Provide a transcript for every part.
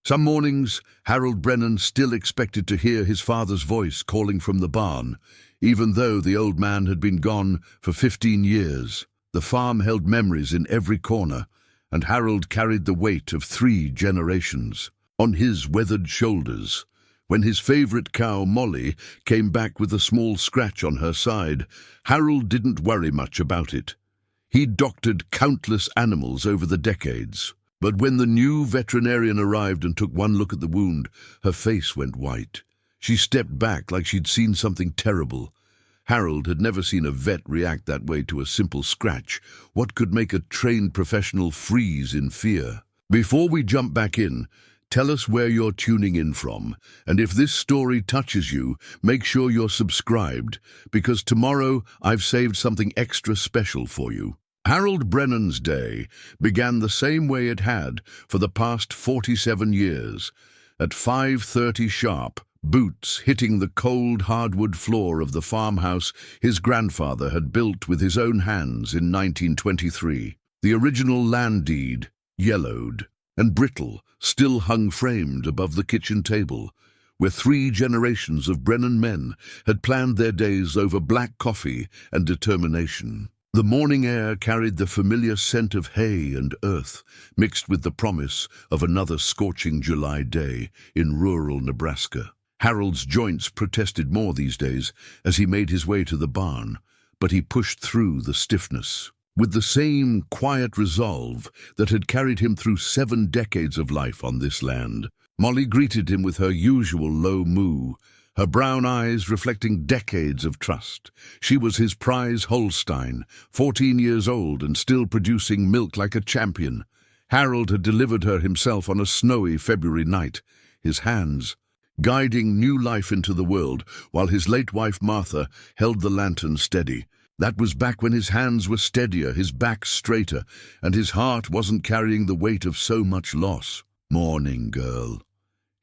Some mornings, Harold Brennan still expected to hear his father's voice calling from the barn, even though the old man had been gone for 15 years. The farm held memories in every corner, and Harold carried the weight of 3 generations on his weathered shoulders. When his favorite cow, Molly, came back with a small scratch on her side, Harold didn't worry much about it. He'd doctored countless animals over the decades. But when the new veterinarian arrived and took one look at the wound, her face went white. She stepped back like she'd seen something terrible. Harold had never seen a vet react that way to a simple scratch. What could make a trained professional freeze in fear? Before we jump back in, tell us where you're tuning in from, and if this story touches you, make sure you're subscribed, because tomorrow I've saved something extra special for you. Harold Brennan's day began the same way it had for the past 47 years. At 5:30 sharp, boots hitting the cold hardwood floor of the farmhouse his grandfather had built with his own hands in 1923. The original land deed, yellowed and brittle, still hung framed above the kitchen table, where 3 generations of Brennan men had planned their days over black coffee and determination. The morning air carried the familiar scent of hay and earth, mixed with the promise of another scorching July day in rural Nebraska. Harold's joints protested more these days as he made his way to the barn, but he pushed through the stiffness. With the same quiet resolve that had carried him through 7 decades of life on this land, Molly greeted him with her usual low moo, her brown eyes reflecting decades of trust. She was his prize Holstein, 14 years old and still producing milk like a champion. Harold had delivered her himself on a snowy February night, his hands guiding new life into the world, while his late wife Martha held the lantern steady. That was back when his hands were steadier, his back straighter, and his heart wasn't carrying the weight of so much loss. "Morning, girl,"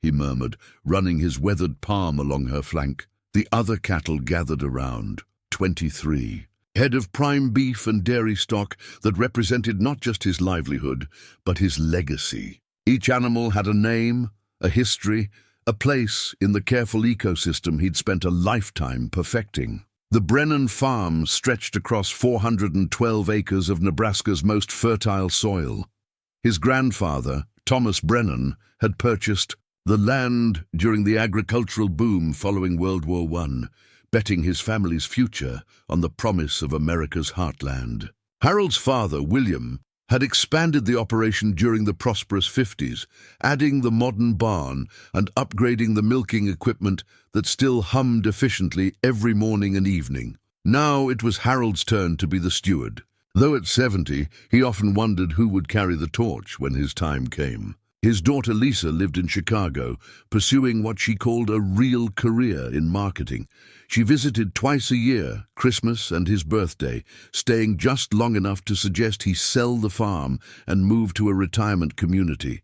he murmured, running his weathered palm along her flank. The other cattle gathered around, 23. Head of prime beef and dairy stock that represented not just his livelihood, but his legacy. Each animal had a name, a history, a place in the careful ecosystem he'd spent a lifetime perfecting. The Brennan farm stretched across 412 acres of Nebraska's most fertile soil. His grandfather, Thomas Brennan, had purchased the land during the agricultural boom following World War I, betting his family's future on the promise of America's heartland. Harold's father, William, had expanded the operation during the prosperous 50s, adding the modern barn and upgrading the milking equipment that still hummed efficiently every morning and evening. Now it was Harold's turn to be the steward. Though at 70, he often wondered who would carry the torch when his time came. His daughter Lisa lived in Chicago, pursuing what she called a real career in marketing. She visited twice a year, Christmas and his birthday, staying just long enough to suggest he sell the farm and move to a retirement community.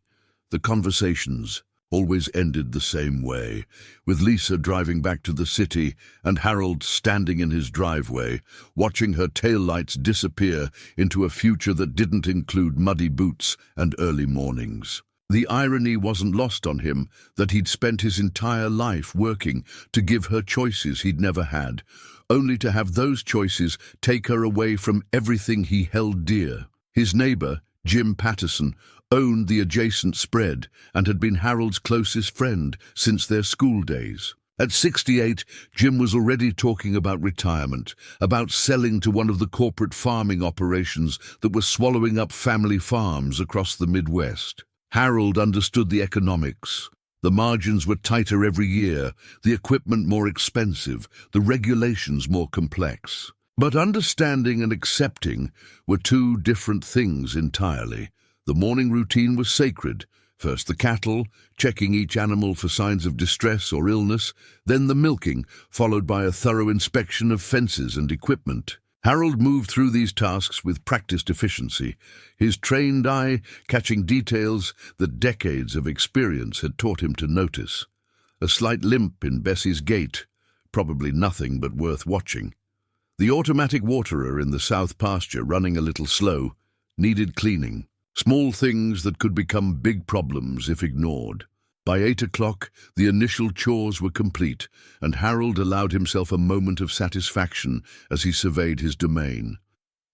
The conversations always ended the same way, with Lisa driving back to the city and Harold standing in his driveway, watching her taillights disappear into a future that didn't include muddy boots and early mornings. The irony wasn't lost on him that he'd spent his entire life working to give her choices he'd never had, only to have those choices take her away from everything he held dear. His neighbor, Jim Patterson, owned the adjacent spread and had been Harold's closest friend since their school days. At 68, Jim was already talking about retirement, about selling to one of the corporate farming operations that were swallowing up family farms across the Midwest. Harold understood the economics. The margins were tighter every year, the equipment more expensive, the regulations more complex. But understanding and accepting were 2 different things entirely. The morning routine was sacred. First the cattle, checking each animal for signs of distress or illness, then the milking, followed by a thorough inspection of fences and equipment. Harold moved through these tasks with practiced efficiency, his trained eye catching details that decades of experience had taught him to notice. A slight limp in Bessie's gait, probably nothing but worth watching. The automatic waterer in the south pasture, running a little slow, needed cleaning. Small things that could become big problems if ignored. By 8 o'clock, the initial chores were complete, and Harold allowed himself a moment of satisfaction as he surveyed his domain.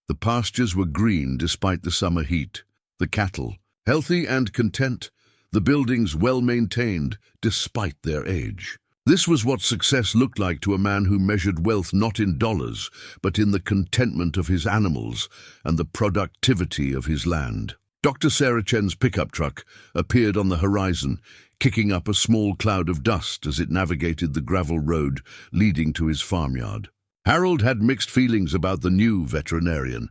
The pastures were green despite the summer heat, the cattle healthy and content, the buildings well maintained despite their age. This was what success looked like to a man who measured wealth not in dollars, but in the contentment of his animals and the productivity of his land. Dr. Sarah Chen's pickup truck appeared on the horizon, kicking up a small cloud of dust as it navigated the gravel road leading to his farmyard. Harold had mixed feelings about the new veterinarian.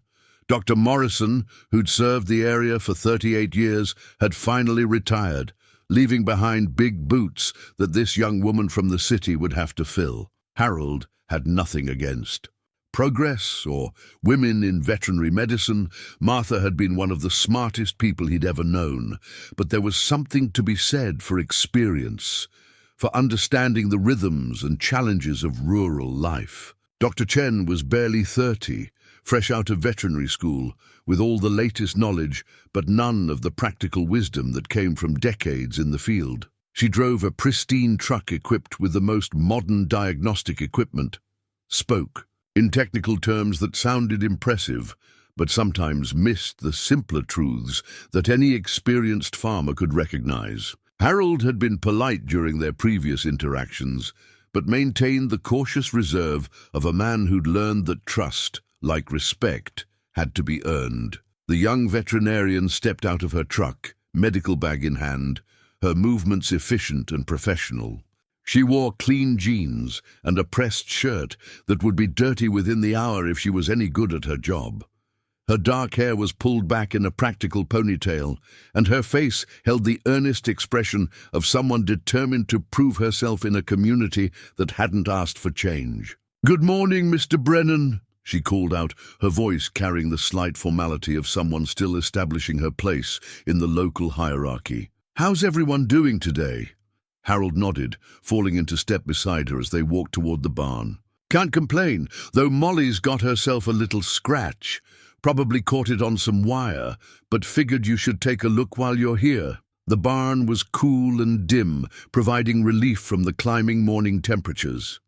Dr. Morrison, who'd served the area for 38 years, had finally retired, leaving behind big boots that this young woman from the city would have to fill. Harold had nothing against progress or women in veterinary medicine. Martha had been one of the smartest people he'd ever known, but there was something to be said for experience, for understanding the rhythms and challenges of rural life. Dr. Chen was barely 30, fresh out of veterinary school, with all the latest knowledge, but none of the practical wisdom that came from decades in the field. She drove a pristine truck equipped with the most modern diagnostic equipment, spoke in technical terms that sounded impressive, but sometimes missed the simpler truths that any experienced farmer could recognize. Harold had been polite during their previous interactions, but maintained the cautious reserve of a man who'd learned that trust, like respect, had to be earned. The young veterinarian stepped out of her truck, medical bag in hand, her movements efficient and professional. She wore clean jeans and a pressed shirt that would be dirty within the hour if she was any good at her job. Her dark hair was pulled back in a practical ponytail, and her face held the earnest expression of someone determined to prove herself in a community that hadn't asked for change. "Good morning, Mr. Brennan," she called out, her voice carrying the slight formality of someone still establishing her place in the local hierarchy. "How's everyone doing today?" Harold nodded, falling into step beside her as they walked toward the barn. "Can't complain, though Molly's got herself a little scratch. Probably caught it on some wire, but figured you should take a look while you're here." The barn was cool and dim, providing relief from the climbing morning temperatures.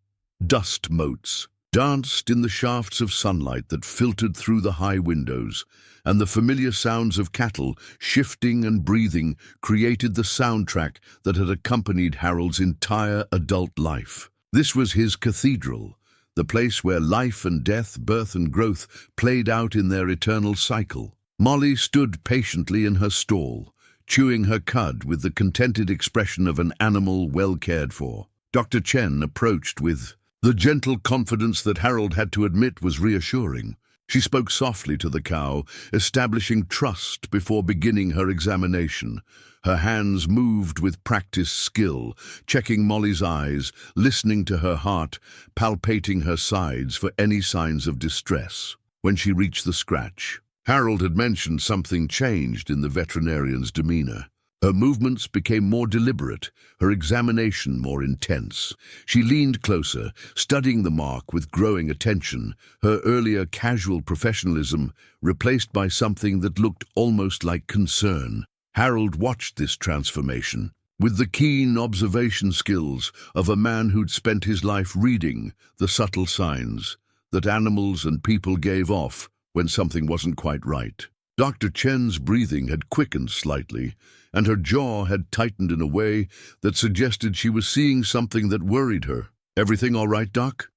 Dust motes danced in the shafts of sunlight that filtered through the high windows, and the familiar sounds of cattle shifting and breathing created the soundtrack that had accompanied Harold's entire adult life. This was his cathedral, the place where life and death, birth and growth played out in their eternal cycle. Molly stood patiently in her stall, chewing her cud with the contented expression of an animal well cared for. Dr. Chen approached with the gentle confidence that Harold had to admit was reassuring. She spoke softly to the cow, establishing trust before beginning her examination. Her hands moved with practiced skill, checking Molly's eyes, listening to her heart, palpating her sides for any signs of distress. When she reached the scratch, Harold had mentioned something changed in the veterinarian's demeanor. Her movements became more deliberate, her examination more intense. She leaned closer, studying the mark with growing attention, her earlier casual professionalism replaced by something that looked almost like concern. Harold watched this transformation with the keen observation skills of a man who'd spent his life reading the subtle signs that animals and people gave off when something wasn't quite right. Dr. Chen's breathing had quickened slightly, and her jaw had tightened in a way that suggested she was seeing something that worried her. "Everything all right, Doc?"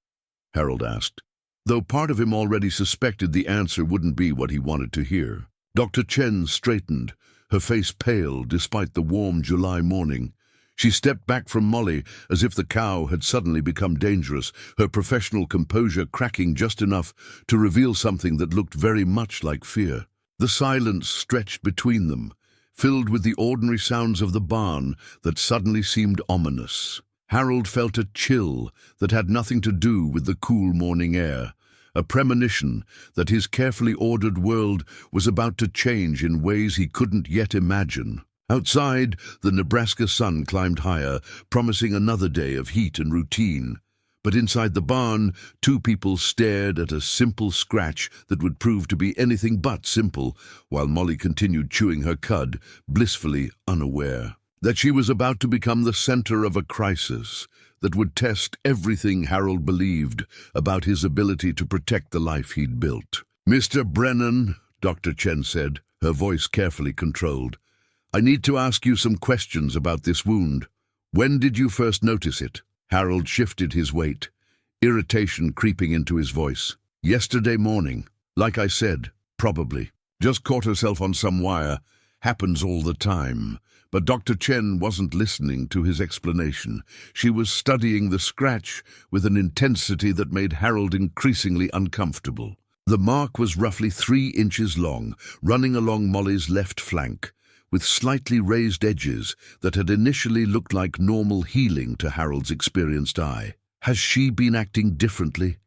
Harold asked, though part of him already suspected the answer wouldn't be what he wanted to hear. Dr. Chen straightened, her face pale despite the warm July morning. She stepped back from Molly as if the cow had suddenly become dangerous, her professional composure cracking just enough to reveal something that looked very much like fear. The silence stretched between them, filled with the ordinary sounds of the barn that suddenly seemed ominous. Harold felt a chill that had nothing to do with the cool morning air, a premonition that his carefully ordered world was about to change in ways he couldn't yet imagine. Outside, the Nebraska sun climbed higher, promising another day of heat and routine. But inside the barn, two people stared at a simple scratch that would prove to be anything but simple, while Molly continued chewing her cud, blissfully unaware. that she was about to become the center of a crisis that would test everything Harold believed about his ability to protect the life he'd built. "Mr. Brennan," Dr. Chen said, her voice carefully controlled, "I need to ask you some questions about this wound. When did you first notice it?" Harold shifted his weight, irritation creeping into his voice. "Yesterday morning. Like I said, probably. Just caught herself on some wire. Happens all the time." But Dr. Chen wasn't listening to his explanation. She was studying the scratch with an intensity that made Harold increasingly uncomfortable. The mark was roughly 3 inches long, running along Molly's left flank, with slightly raised edges that had initially looked like normal healing to Harold's experienced eye. Has she been acting differently?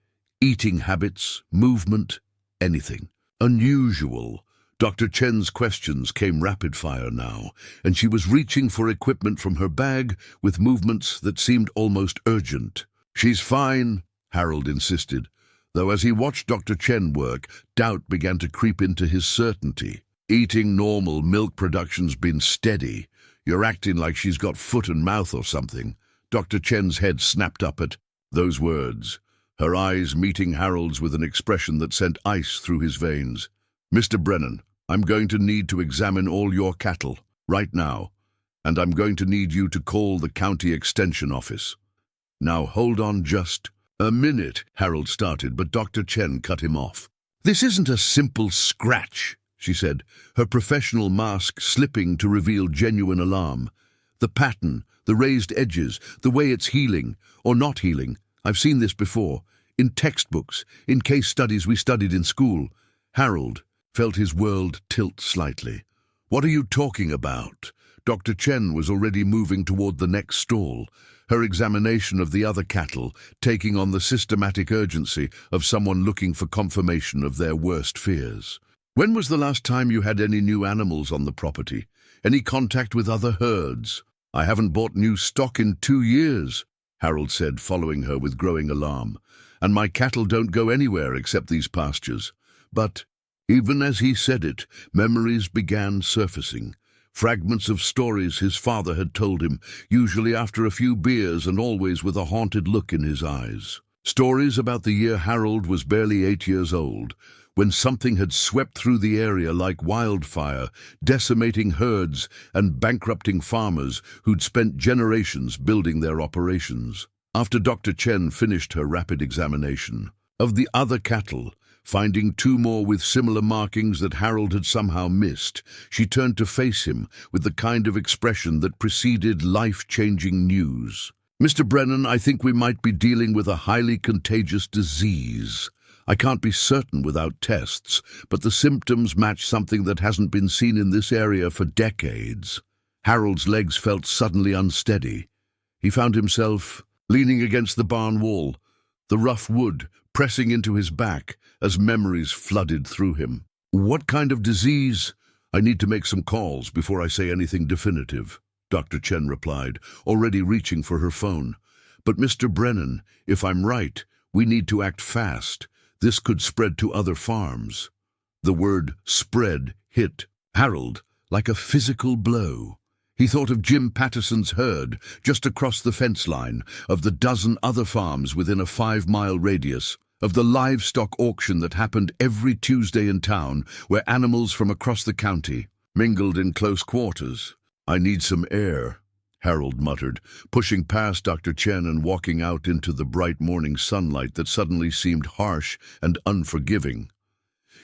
Eating habits, movement, anything unusual? Dr. Chen's questions came rapid-fire now, and she was reaching for equipment from her bag with movements that seemed almost urgent. "She's fine," Harold insisted, though as he watched Dr. Chen work, doubt began to creep into his certainty. "Eating normal, milk production's been steady. You're acting like she's got foot and mouth or something." Dr. Chen's head snapped up at those words, her eyes meeting Harold's with an expression that sent ice through his veins. "Mr. Brennan, I'm going to need to examine all your cattle, right now, and I'm going to need you to call the county extension office." "Now hold on just a minute," Harold started, but Dr. Chen cut him off. "This isn't a simple scratch," she said, her professional mask slipping to reveal genuine alarm. "The pattern, the raised edges, the way it's healing, or not healing. I've seen this before, in textbooks, in case studies we studied in school." Harold felt his world tilt slightly. "What are you talking about?" Dr. Chen was already moving toward the next stall, her examination of the other cattle taking on the systematic urgency of someone looking for confirmation of their worst fears. "When was the last time you had any new animals on the property? Any contact with other herds?" "I haven't bought new stock in 2 years," Harold said, following her with growing alarm. "And my cattle don't go anywhere except these pastures." But even as he said it, memories began surfacing. Fragments of stories his father had told him, usually after a few beers and always with a haunted look in his eyes. Stories about the year Harold was barely 8 years old, when something had swept through the area like wildfire, decimating herds and bankrupting farmers who'd spent generations building their operations. After Dr. Chen finished her rapid examination of the other cattle, finding 2 more with similar markings that Harold had somehow missed, she turned to face him with the kind of expression that preceded life-changing news. "Mr. Brennan, I think we might be dealing with a highly contagious disease. I can't be certain without tests, but the symptoms match something that hasn't been seen in this area for decades." Harold's legs felt suddenly unsteady. He found himself leaning against the barn wall, the rough wood pressing into his back as memories flooded through him. "What kind of disease?" "I need to make some calls before I say anything definitive," Dr. Chen replied, already reaching for her phone. "But Mr. Brennan, if I'm right, we need to act fast. This could spread to other farms." The word spread hit Harold like a physical blow. He thought of Jim Patterson's herd just across the fence line, of the dozen other farms within a 5-mile radius, of the livestock auction that happened every Tuesday in town, where animals from across the county mingled in close quarters. "I need some air," Harold muttered, pushing past Dr. Chen and walking out into the bright morning sunlight that suddenly seemed harsh and unforgiving.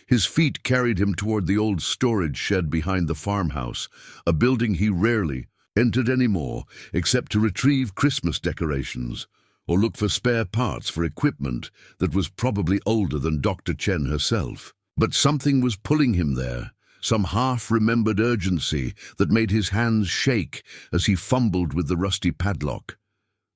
His feet carried him toward the old storage shed behind the farmhouse, a building he rarely entered anymore except to retrieve Christmas decorations or look for spare parts for equipment that was probably older than Dr. Chen herself. But something was pulling him there, some half-remembered urgency that made his hands shake as he fumbled with the rusty padlock.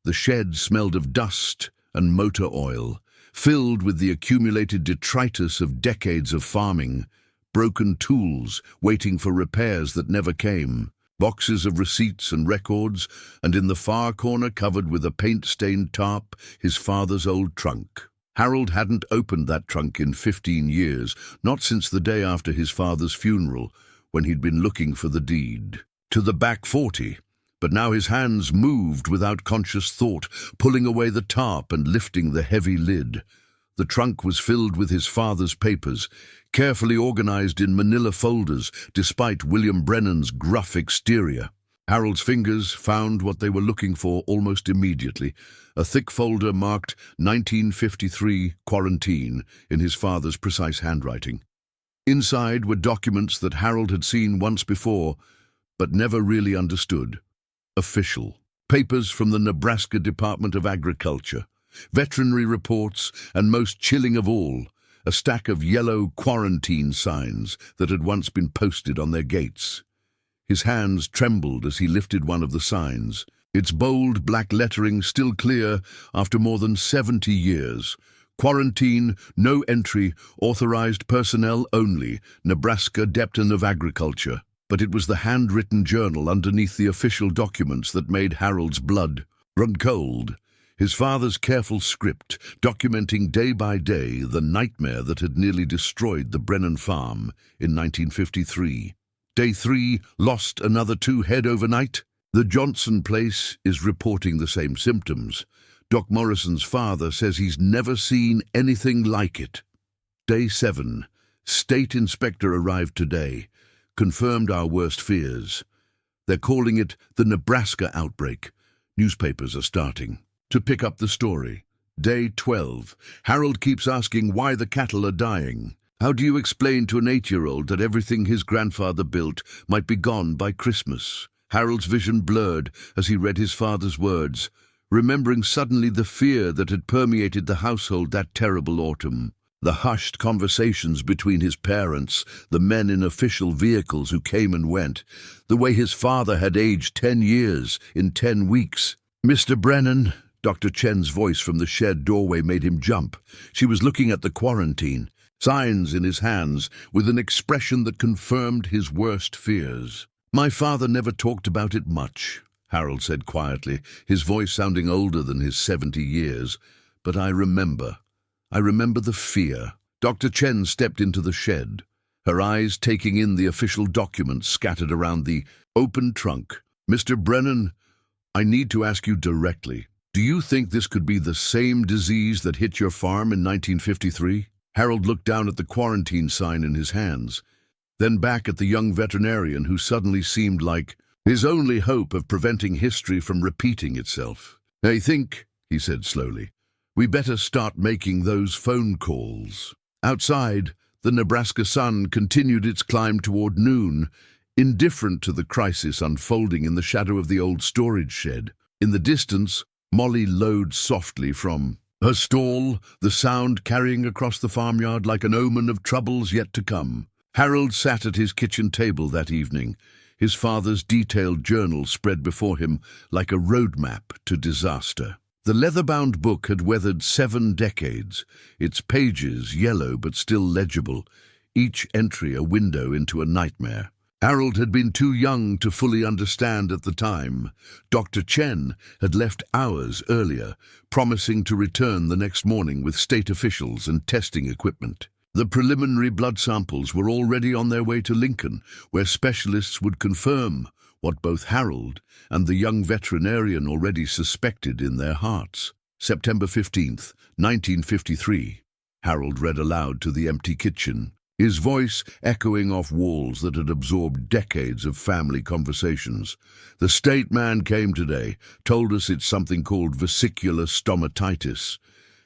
The shed smelled of dust and motor oil, filled with the accumulated detritus of decades of farming, broken tools waiting for repairs that never came, boxes of receipts and records, and in the far corner, covered with a paint-stained tarp, his father's old trunk. Harold hadn't opened that trunk in 15 years, not since the day after his father's funeral, when he'd been looking for the deed to the back 40, But now his hands moved without conscious thought, pulling away the tarp and lifting the heavy lid. The trunk was filled with his father's papers, carefully organized in manila folders, despite William Brennan's gruff exterior. Harold's fingers found what they were looking for almost immediately, a thick folder marked 1953 Quarantine in his father's precise handwriting. Inside were documents that Harold had seen once before, but never really understood. Official. Papers from the Nebraska Department of Agriculture. Veterinary reports, and most chilling of all, a stack of yellow quarantine signs that had once been posted on their gates. His hands trembled as he lifted one of the signs, its bold black lettering still clear after more than 70 years. Quarantine, no entry, authorized personnel only, Nebraska Department of Agriculture. But it was the handwritten journal underneath the official documents that made Harold's blood run cold. His father's careful script, documenting day by day the nightmare that had nearly destroyed the Brennan farm in 1953. Day 3, lost another 2 head overnight. The Johnson place is reporting the same symptoms. Doc Morrison's father says he's never seen anything like it. Day 7, State Inspector arrived today, confirmed our worst fears. They're calling it the Nebraska outbreak. Newspapers are starting to pick up the story. Day 12. Harold keeps asking why the cattle are dying. How do you explain to an 8-year-old that everything his grandfather built might be gone by Christmas? Harold's vision blurred as he read his father's words, remembering suddenly the fear that had permeated the household that terrible autumn. The hushed conversations between his parents, the men in official vehicles who came and went, the way his father had aged 10 years in 10 weeks. Mr. Brennan, Dr. Chen's voice from the shed doorway made him jump. She was looking at the quarantine, signs in his hands, with an expression that confirmed his worst fears. My father never talked about it much, Harold said quietly, his voice sounding older than his 70 years. But I remember the fear. Dr. Chen stepped into the shed, her eyes taking in the official documents scattered around the open trunk. Mr. Brennan, I need to ask you directly. Do you think this could be the same disease that hit your farm in 1953? Harold looked down at the quarantine sign in his hands, then back at the young veterinarian who suddenly seemed like his only hope of preventing history from repeating itself. I think, he said slowly, we better start making those phone calls. Outside, the Nebraska sun continued its climb toward noon, indifferent to the crisis unfolding in the shadow of the old storage shed. In the distance, Molly lowed softly from her stall, the sound carrying across the farmyard like an omen of troubles yet to come. Harold sat at his kitchen table that evening, his father's detailed journal spread before him like a roadmap to disaster. The leather-bound book had weathered 7 decades, its pages yellow but still legible, each entry a window into a nightmare. Harold had been too young to fully understand at the time. Dr. Chen had left hours earlier, promising to return the next morning with state officials and testing equipment. The preliminary blood samples were already on their way to Lincoln, where specialists would confirm what both Harold and the young veterinarian already suspected in their hearts. September 15th, 1953. Harold read aloud to the empty kitchen, his voice echoing off walls that had absorbed decades of family conversations. The state man came today, told us it's something called vesicular stomatitis.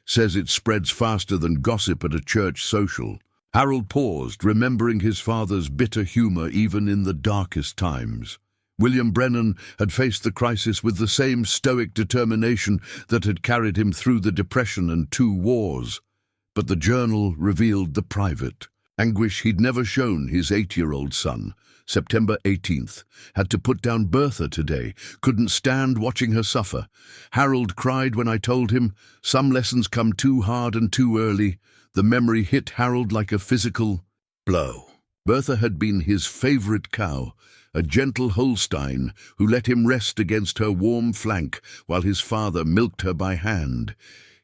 Says it spreads faster than gossip at a church social. Harold paused, remembering his father's bitter humor even in the darkest times. William Brennan had faced the crisis with the same stoic determination that had carried him through the Depression and 2 wars. But the journal revealed the private anguish he'd never shown his 8-year-old son. September 18th. Had to put down Bertha today. Couldn't stand watching her suffer. Harold cried when I told him, some lessons come too hard and too early. The memory hit Harold like a physical blow. Bertha had been his favorite cow, a gentle Holstein who let him rest against her warm flank while his father milked her by hand.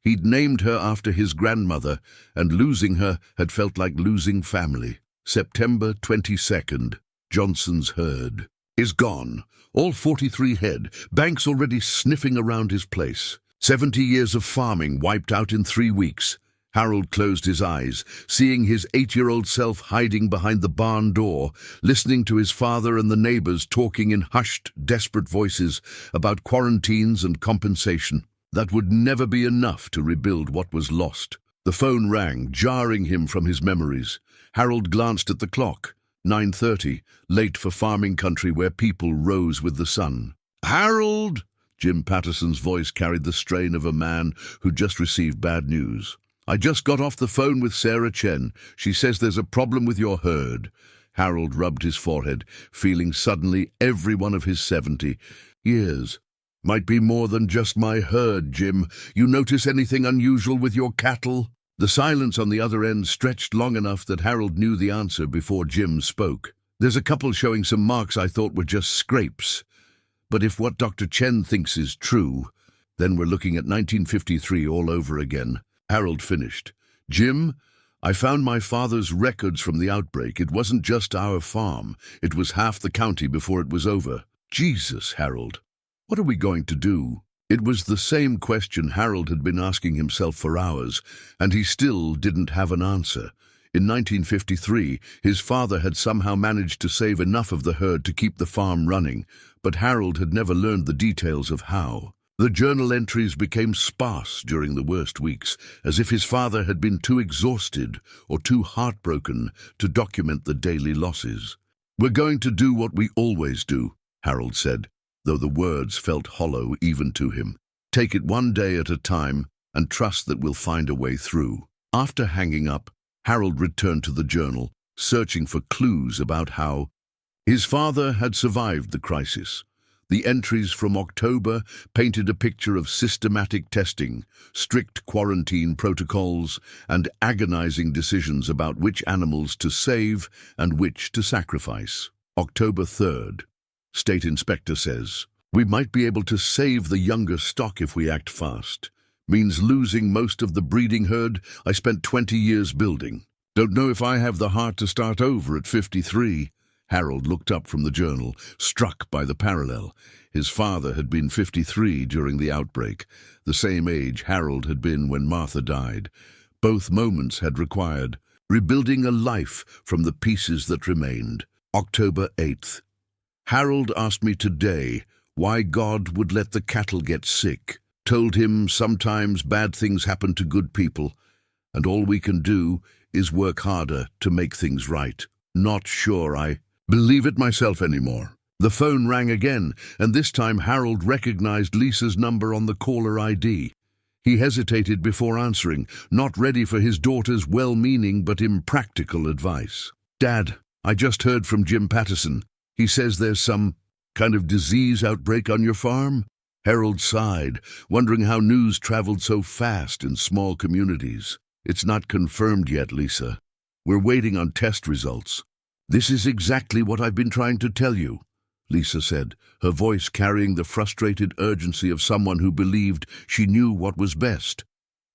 He'd named her after his grandmother, and losing her had felt like losing family. September 22nd. Johnson's herd. is gone. All 43 head, Banks already sniffing around his place. 70 years of farming wiped out in 3 weeks. Harold closed his eyes, seeing his 8-year-old self hiding behind the barn door, listening to his father and the neighbors talking in hushed, desperate voices about quarantines and compensation. That would never be enough to rebuild what was lost. The phone rang, jarring him from his memories. Harold glanced at the clock. 9:30, late for farming country where people rose with the sun. "Harold!" Jim Patterson's voice carried the strain of a man who just received bad news. "I just got off the phone with Sarah Chen. She says there's a problem with your herd." Harold rubbed his forehead, feeling suddenly every one of his 70 years. "Might be more than just my herd, Jim. You notice anything unusual with your cattle?" The silence on the other end stretched long enough that Harold knew the answer before Jim spoke. "There's a couple showing some marks I thought were just scrapes. But if what Dr. Chen thinks is true, then we're looking at 1953 all over again." Harold finished. "Jim, I found my father's records from the outbreak. It wasn't just our farm. It was half the county before it was over." "Jesus, Harold, what are we going to do?" It was the same question Harold had been asking himself for hours, and he still didn't have an answer. In 1953, his father had somehow managed to save enough of the herd to keep the farm running, but Harold had never learned the details of how. The journal entries became sparse during the worst weeks, as if his father had been too exhausted or too heartbroken to document the daily losses. "We're going to do what we always do," Harold said, though the words felt hollow even to him. "Take it one day at a time and trust that we'll find a way through." After hanging up, Harold returned to the journal, searching for clues about how his father had survived the crisis. The entries from October painted a picture of systematic testing, strict quarantine protocols, and agonizing decisions about which animals to save and which to sacrifice. October 3rd. State Inspector says, "We might be able to save the younger stock if we act fast. Means losing most of the breeding herd I spent 20 years building. Don't know if I have the heart to start over at 53. Harold looked up from the journal, struck by the parallel. His father had been 53 during the outbreak, the same age Harold had been when Martha died. Both moments had required rebuilding a life from the pieces that remained. October 8th. Harold asked me today why God would let the cattle get sick. Told him sometimes bad things happen to good people, and all we can do is work harder to make things right. Not sure I believe it myself anymore." The phone rang again, and this time Harold recognized Lisa's number on the caller ID. He hesitated before answering, not ready for his daughter's well-meaning but impractical advice. "Dad, I just heard from Jim Patterson. He says there's some kind of disease outbreak on your farm." Harold sighed, wondering how news traveled so fast in small communities. "It's not confirmed yet, Lisa. We're waiting on test results." "This is exactly what I've been trying to tell you," Lisa said, her voice carrying the frustrated urgency of someone who believed she knew what was best.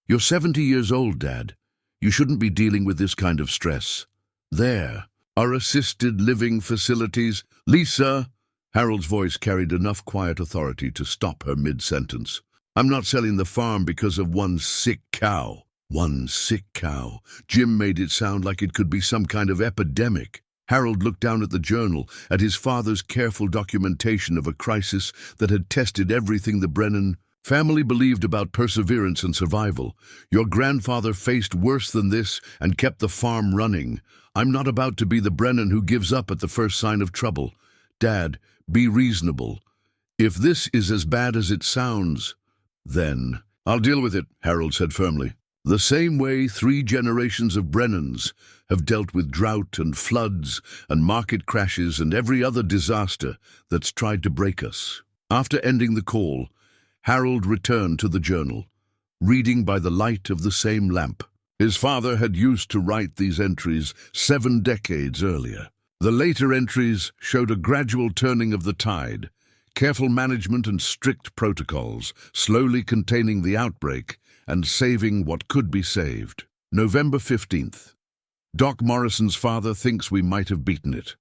"You're 70 years old, Dad. You shouldn't be dealing with this kind of stress. There are assisted living facilities." "Lisa!" Harold's voice carried enough quiet authority to stop her mid-sentence. "I'm not selling the farm because of one sick cow." One sick cow. Jim made it sound like it could be some kind of epidemic. Harold looked down at the journal, at his father's careful documentation of a crisis that had tested everything the Brennan family believed about perseverance and survival. "Your grandfather faced worse than this and kept the farm running. I'm not about to be the Brennan who gives up at the first sign of trouble. Dad, be reasonable. If this is as bad as it sounds, then..." "I'll deal with it," Harold said firmly. "The same way 3 generations of Brennans have dealt with drought and floods and market crashes and every other disaster that's tried to break us." After ending the call, Harold returned to the journal, reading by the light of the same lamp. His father had used to write these entries 7 decades earlier. The later entries showed a gradual turning of the tide, careful management and strict protocols, slowly containing the outbreak and saving what could be saved. November 15th. Doc Morrison's father thinks we might have beaten it.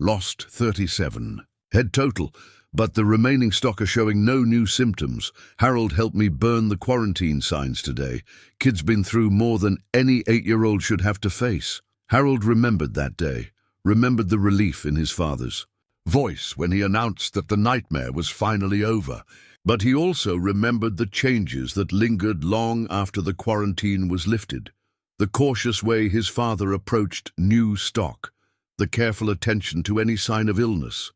Lost 37 Head total, but the remaining stock are showing no new symptoms. Harold helped me burn the quarantine signs today. Kid's been through more than any 8-year-old should have to face. Harold remembered that day, remembered the relief in his father's voice when he announced that the nightmare was finally over. But he also remembered the changes that lingered long after the quarantine was lifted. The cautious way his father approached new stock, the careful attention to any sign of illness,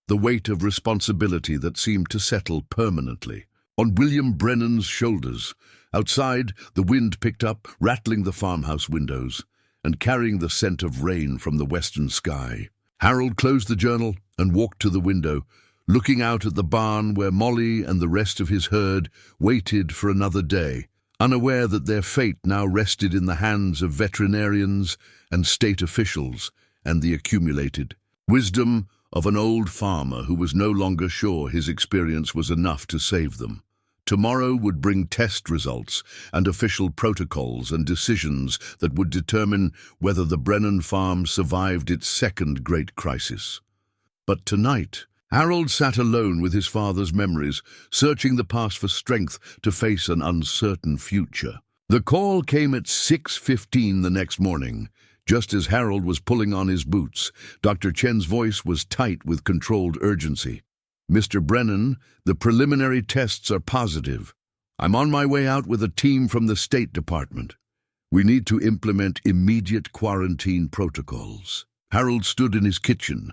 the weight of responsibility that seemed to settle permanently on William Brennan's shoulders. Outside, the wind picked up, rattling the farmhouse windows and carrying the scent of rain from the western sky. Harold closed the journal and walked to the window, looking out at the barn where Molly and the rest of his herd waited for another day, unaware that their fate now rested in the hands of veterinarians and state officials and the accumulated wisdom of an old farmer who was no longer sure his experience was enough to save them. Tomorrow would bring test results and official protocols and decisions that would determine whether the Brennan farm survived its second great crisis. But tonight, Harold sat alone with his father's memories, searching the past for strength to face an uncertain future. The call came at 6:15 the next morning. Just as Harold was pulling on his boots, Dr. Chen's voice was tight with controlled urgency. "Mr. Brennan, the preliminary tests are positive. I'm on my way out with a team from the State Department. We need to implement immediate quarantine protocols." Harold stood in his kitchen,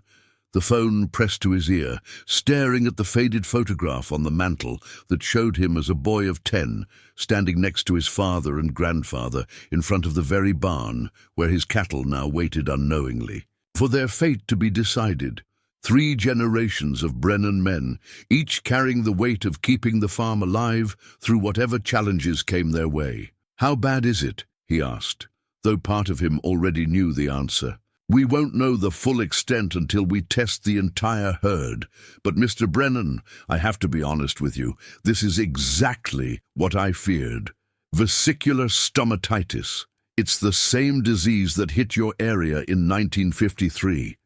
the phone pressed to his ear, staring at the faded photograph on the mantel that showed him as a boy of 10, standing next to his father and grandfather in front of the very barn where his cattle now waited unknowingly for their fate to be decided. 3 generations of Brennan men, each carrying the weight of keeping the farm alive through whatever challenges came their way. "How bad is it?" he asked, though part of him already knew the answer. "We won't know the full extent until we test the entire herd. But Mr. Brennan, I have to be honest with you, this is exactly what I feared. Vesicular stomatitis. It's the same disease that hit your area in 1953.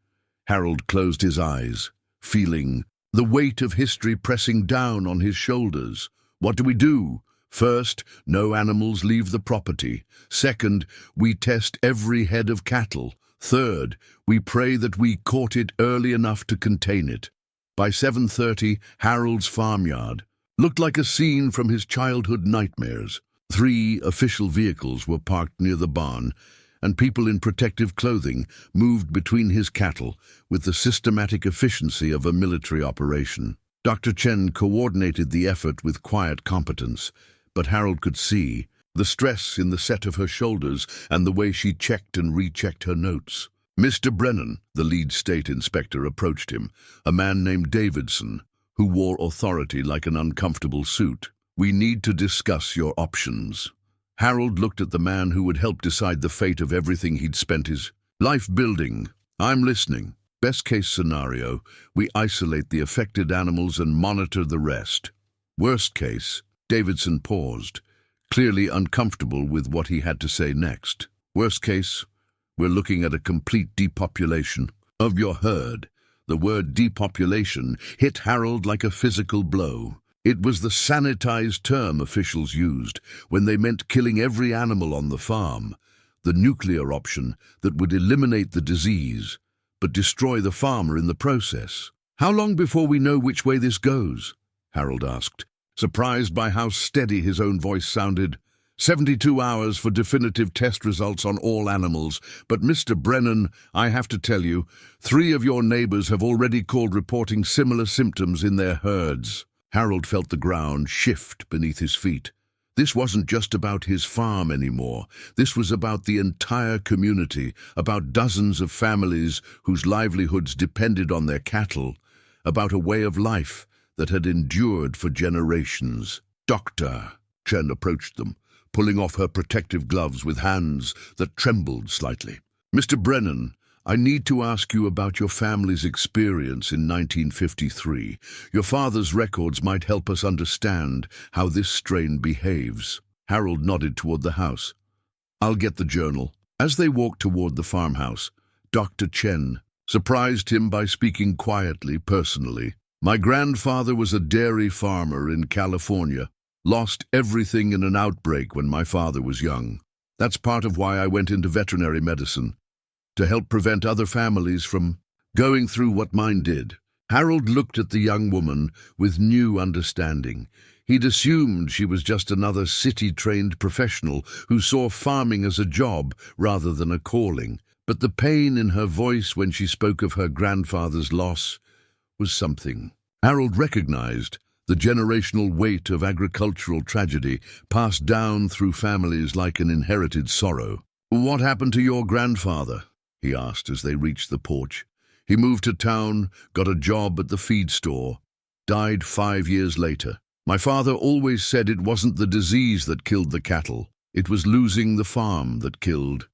Harold closed his eyes, feeling the weight of history pressing down on his shoulders. What do we do? First, no animals leave the property. Second, we test every head of cattle. Third, we pray that we caught it early enough to contain it. By 7:30, Harold's farmyard looked like a scene from his childhood nightmares. 3 official vehicles were parked near the barn, and people in protective clothing moved between his cattle with the systematic efficiency of a military operation. Dr. Chen coordinated the effort with quiet competence, but Harold could see the stress in the set of her shoulders and the way she checked and rechecked her notes. Mr. Brennan, the lead state inspector, approached him, a man named Davidson, who wore authority like an uncomfortable suit. "We need to discuss your options." Harold looked at the man who would help decide the fate of everything he'd spent his life building. "I'm listening. Best case scenario, we isolate the affected animals and monitor the rest. Worst case," Davidson paused, clearly uncomfortable with what he had to say next. "Worst case, we're looking at a complete depopulation of your herd." The word depopulation hit Harold like a physical blow. It was the sanitized term officials used when they meant killing every animal on the farm, the nuclear option that would eliminate the disease, but destroy the farmer in the process. "How long before we know which way this goes?" Harold asked, surprised by how steady his own voice sounded. 72 hours for definitive test results on all animals. But Mr. Brennan, I have to tell you, 3 of your neighbors have already called reporting similar symptoms in their herds." Harold felt the ground shift beneath his feet. This wasn't just about his farm anymore. This was about the entire community, about dozens of families whose livelihoods depended on their cattle, about a way of life that had endured for generations. "Doctor," Chen approached them, pulling off her protective gloves with hands that trembled slightly. "Mr. Brennan, I need to ask you about your family's experience in 1953. Your father's records might help us understand how this strain behaves." Harold nodded toward the house. "I'll get the journal." As they walked toward the farmhouse, Dr. Chen surprised him by speaking quietly, personally. My grandfather was a dairy farmer in California, lost everything in an outbreak when my father was young. That's part of why I went into veterinary medicine, to help prevent other families from going through what mine did. Harold looked at the young woman with new understanding. He'd assumed she was just another city-trained professional who saw farming as a job rather than a calling. But the pain in her voice when she spoke of her grandfather's loss was something. Harold recognized the generational weight of agricultural tragedy passed down through families like an inherited sorrow. "What happened to your grandfather?" he asked as they reached the porch. "He moved to town, got a job at the feed store, died 5 years later. My father always said it wasn't the disease that killed the cattle. It was losing the farm that killed."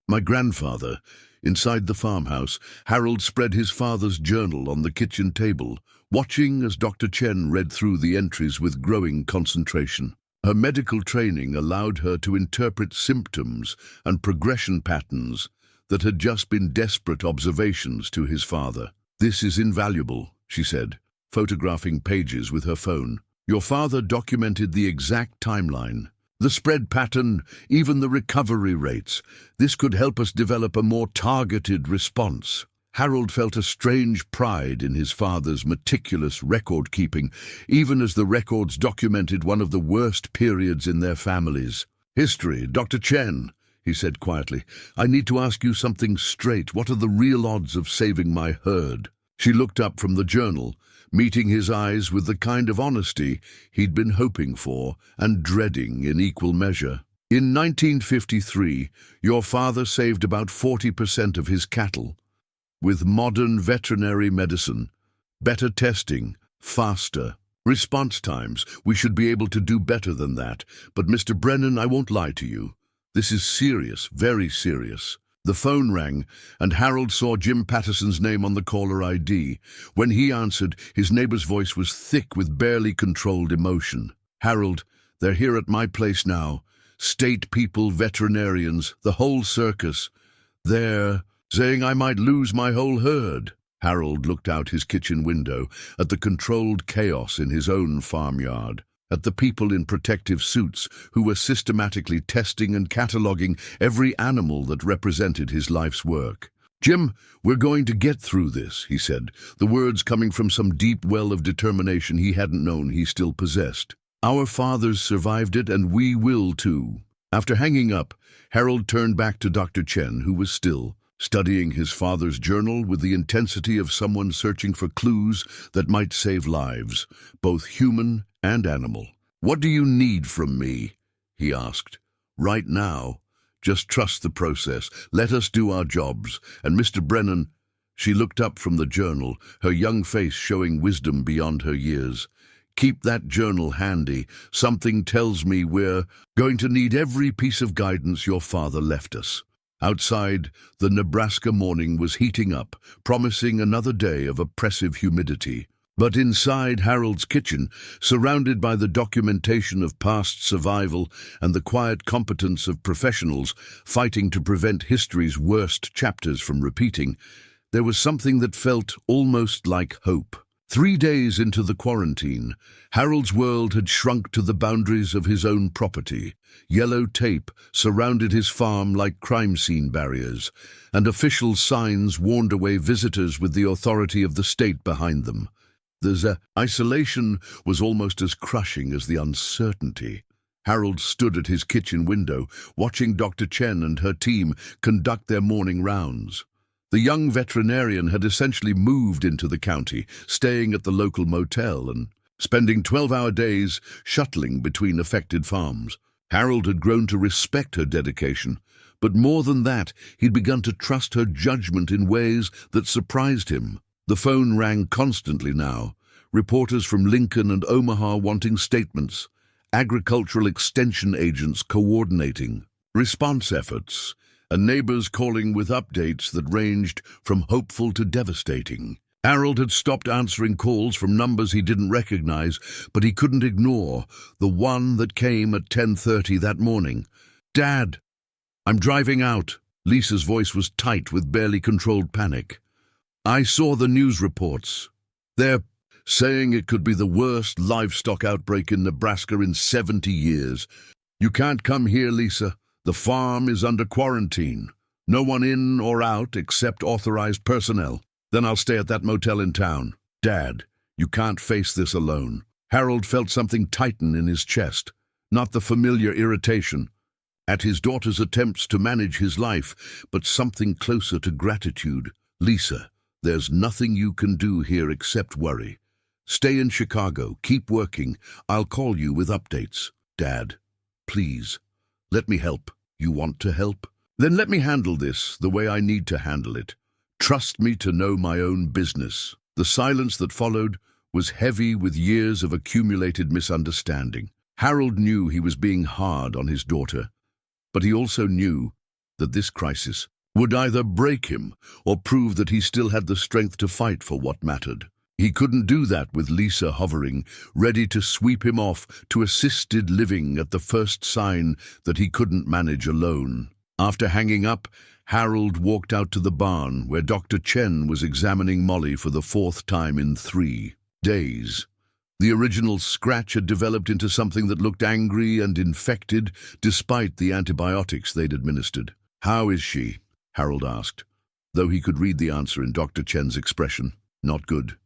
My grandfather, inside the farmhouse, Harold spread his father's journal on the kitchen table, watching as Dr. Chen read through the entries with growing concentration. Her medical training allowed her to interpret symptoms and progression patterns that had just been desperate observations to his father. "This is invaluable," she said, photographing pages with her phone. "Your father documented the exact timeline, the spread pattern, even the recovery rates. This could help us develop a more targeted response." Harold felt a strange pride in his father's meticulous record-keeping, even as the records documented one of the worst periods in their families. "History, Dr. Chen," he said quietly. "I need to ask you something straight. What are the real odds of saving my herd?" She looked up from the journal, meeting his eyes with the kind of honesty he'd been hoping for and dreading in equal measure. "In 1953, your father saved about 40% of his cattle. With modern veterinary medicine, better testing, faster response times, we should be able to do better than that. But Mr. Brennan, I won't lie to you. This is serious, very serious." The phone rang, and Harold saw Jim Patterson's name on the caller ID. When he answered, his neighbor's voice was thick with barely controlled emotion. "Harold, they're here at my place now. State people, veterinarians, the whole circus. They're saying I might lose my whole herd." Harold looked out his kitchen window at the controlled chaos in his own farmyard, at the people in protective suits who were systematically testing and cataloging every animal that represented his life's work. "Jim, we're going to get through this," he said, the words coming from some deep well of determination he hadn't known he still possessed. "Our fathers survived it, and we will too." After hanging up, Harold turned back to Dr. Chen, who was still studying his father's journal with the intensity of someone searching for clues that might save lives, both human and animal. "What do you need from me?" he asked. "Right now, just trust the process. Let us do our jobs. And Mr. Brennan," she looked up from the journal, her young face showing wisdom beyond her years, "keep that journal handy. Something tells me we're going to need every piece of guidance your father left us." Outside, the Nebraska morning was heating up, promising another day of oppressive humidity. But inside Harold's kitchen, surrounded by the documentation of past survival and the quiet competence of professionals fighting to prevent history's worst chapters from repeating, there was something that felt almost like hope. 3 days into the quarantine, Harold's world had shrunk to the boundaries of his own property. Yellow tape surrounded his farm like crime scene barriers, and official signs warned away visitors with the authority of the state behind them. The isolation was almost as crushing as the uncertainty. Harold stood at his kitchen window, watching Dr. Chen and her team conduct their morning rounds. The young veterinarian had essentially moved into the county, staying at the local motel and spending 12-hour days shuttling between affected farms. Harold had grown to respect her dedication, but more than that, he'd begun to trust her judgment in ways that surprised him. The phone rang constantly now, reporters from Lincoln and Omaha wanting statements, agricultural extension agents coordinating response efforts, and neighbors calling with updates that ranged from hopeful to devastating. Harold had stopped answering calls from numbers he didn't recognize, but he couldn't ignore the one that came at 10:30 that morning. "Dad, I'm driving out." Lisa's voice was tight with barely controlled panic. I saw the news reports. They're saying it could be the worst livestock outbreak in Nebraska in 70 years. You can't come here, Lisa. The farm is under quarantine. No one in or out except authorized personnel. Then I'll stay at that motel in town. Dad, you can't face this alone. Harold felt something tighten in his chest, not the familiar irritation at his daughter's attempts to manage his life, but something closer to gratitude. Lisa, there's nothing you can do here except worry. Stay in Chicago, keep working. I'll call you with updates. Dad, please, let me help. You want to help? Then let me handle this the way I need to handle it. Trust me to know my own business. The silence that followed was heavy with years of accumulated misunderstanding. Harold knew he was being hard on his daughter, but he also knew that this crisis would either break him or prove that he still had the strength to fight for what mattered. He couldn't do that with Lisa hovering, ready to sweep him off to assisted living at the first sign that he couldn't manage alone. After hanging up, Harold walked out to the barn where Dr. Chen was examining Molly for the 4th time in 3 days. The original scratch had developed into something that looked angry and infected despite the antibiotics they'd administered. "How is she?" Harold asked, though he could read the answer in Dr. Chen's expression. "Not good.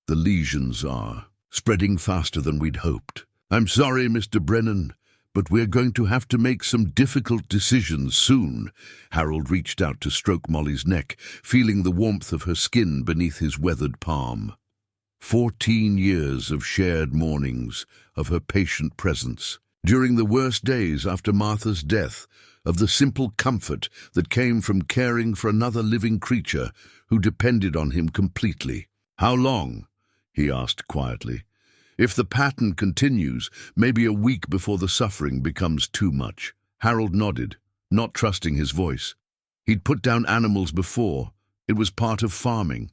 The lesions are spreading faster than we'd hoped. I'm sorry, Mr. Brennan, but we're going to have to make some difficult decisions soon." Harold reached out to stroke Molly's neck, feeling the warmth of her skin beneath his weathered palm. 14 years of shared mornings, of her patient presence. During the worst days after Martha's death, of the simple comfort that came from caring for another living creature who depended on him completely. "How long?" he asked quietly. "If the pattern continues, maybe a week before the suffering becomes too much." Harold nodded, not trusting his voice. He'd put down animals before. It was part of farming,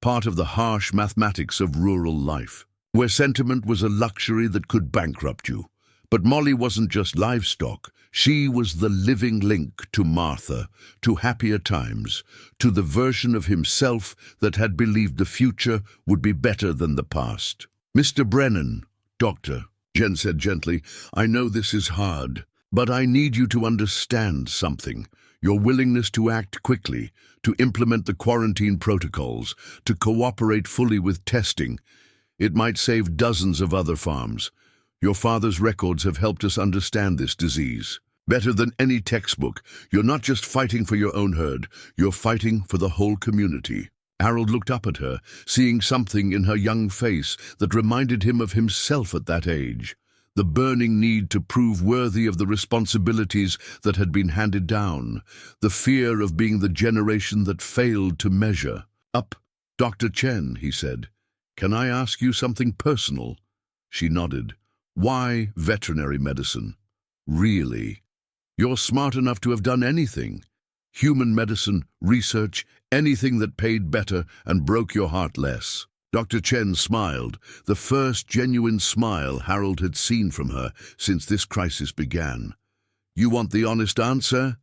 part of the harsh mathematics of rural life, where sentiment was a luxury that could bankrupt you. But Molly wasn't just livestock. She was the living link to Martha, to happier times, to the version of himself that had believed the future would be better than the past. "Mr. Brennan, Doctor," Jen said gently, "I know this is hard, but I need you to understand something. Your willingness to act quickly, to implement the quarantine protocols, to cooperate fully with testing. It might save dozens of other farms. Your father's records have helped us understand this disease. Better than any textbook, you're not just fighting for your own herd, you're fighting for the whole community." Harold looked up at her, seeing something in her young face that reminded him of himself at that age. The burning need to prove worthy of the responsibilities that had been handed down, the fear of being the generation that failed to measure up. "Dr. Chen," he said, "can I ask you something personal?" She nodded. "Why veterinary medicine?" "Really? You're smart enough to have done anything. Human medicine, research, anything that paid better and broke your heart less." Dr. Chen smiled, the first genuine smile Harold had seen from her since this crisis began. "You want the honest answer?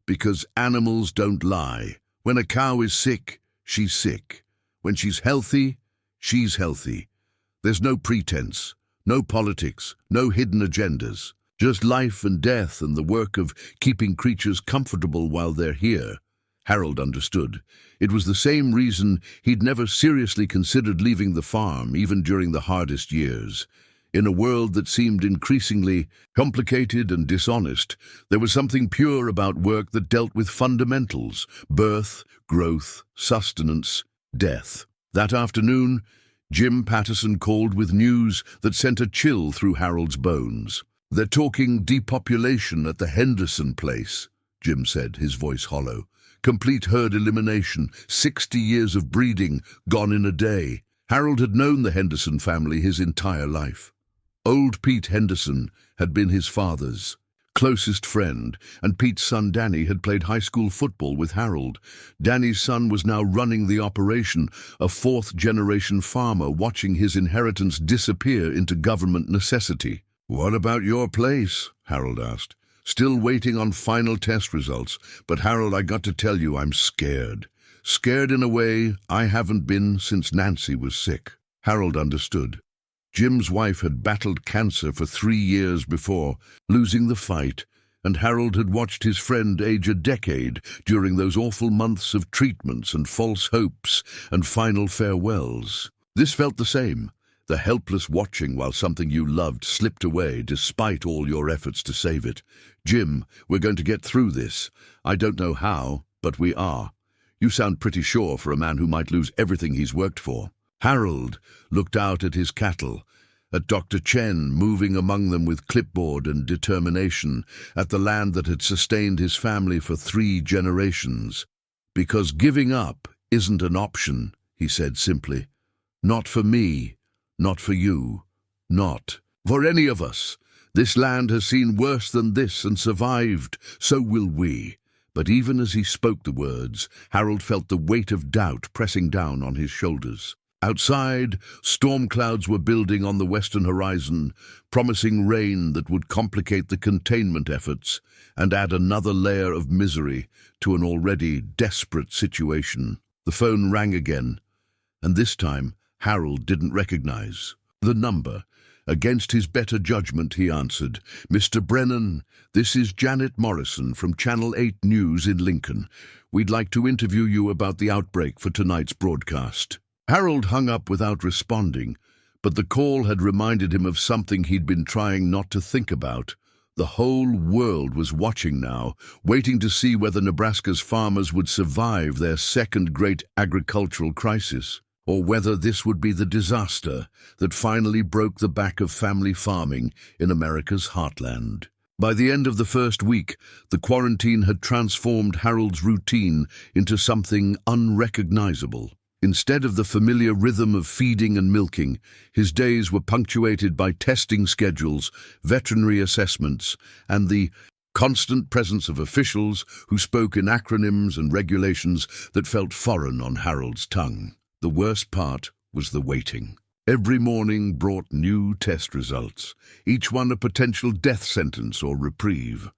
Because animals don't lie. When a cow is sick, she's sick. When she's healthy, she's healthy. There's no pretense, no politics, no hidden agendas. Just life and death and the work of keeping creatures comfortable while they're here." Harold understood. It was the same reason he'd never seriously considered leaving the farm, even during the hardest years. In a world that seemed increasingly complicated and dishonest, there was something pure about work that dealt with fundamentals: birth, growth, sustenance, death. That afternoon, Jim Patterson called with news that sent a chill through Harold's bones. "They're talking depopulation at the Henderson place," Jim said, his voice hollow. "Complete herd elimination, 60 years of breeding, gone in a day." Harold had known the Henderson family his entire life. Old Pete Henderson had been his father's closest friend, and Pete's son Danny had played high school football with Harold. Danny's son was now running the operation, a 4th-generation farmer watching his inheritance disappear into government necessity. "What about your place?" Harold asked. "Still waiting on final test results, but Harold, I got to tell you, I'm scared. Scared in a way I haven't been since Nancy was sick. Harold understood. Jim's wife had battled cancer for 3 years before, losing the fight, and Harold had watched his friend age a decade during those awful months of treatments and false hopes and final farewells. This felt the same, the helpless watching while something you loved slipped away despite all your efforts to save it. Jim, we're going to get through this. I don't know how, but we are. You sound pretty sure for a man who might lose everything he's worked for. Harold looked out at his cattle, at Dr. Chen moving among them with clipboard and determination, at the land that had sustained his family for 3 generations. Because giving up isn't an option, he said simply. Not for me, not for you, not for any of us. This land has seen worse than this and survived, so will we. But even as he spoke the words, Harold felt the weight of doubt pressing down on his shoulders. Outside, storm clouds were building on the western horizon, promising rain that would complicate the containment efforts and add another layer of misery to an already desperate situation. The phone rang again, and this time Harold didn't recognize the number. Against his better judgment, he answered, "Mr. Brennan, this is Janet Morrison from Channel 8 News in Lincoln. We'd like to interview you about the outbreak for tonight's broadcast." Harold hung up without responding, but the call had reminded him of something he'd been trying not to think about. The whole world was watching now, waiting to see whether Nebraska's farmers would survive their second great agricultural crisis, or whether this would be the disaster that finally broke the back of family farming in America's heartland. By the end of the first week, the quarantine had transformed Harold's routine into something unrecognizable. Instead of the familiar rhythm of feeding and milking, his days were punctuated by testing schedules, veterinary assessments, and the constant presence of officials who spoke in acronyms and regulations that felt foreign on Harold's tongue. The worst part was the waiting. Every morning brought new test results, each one a potential death sentence or reprieve.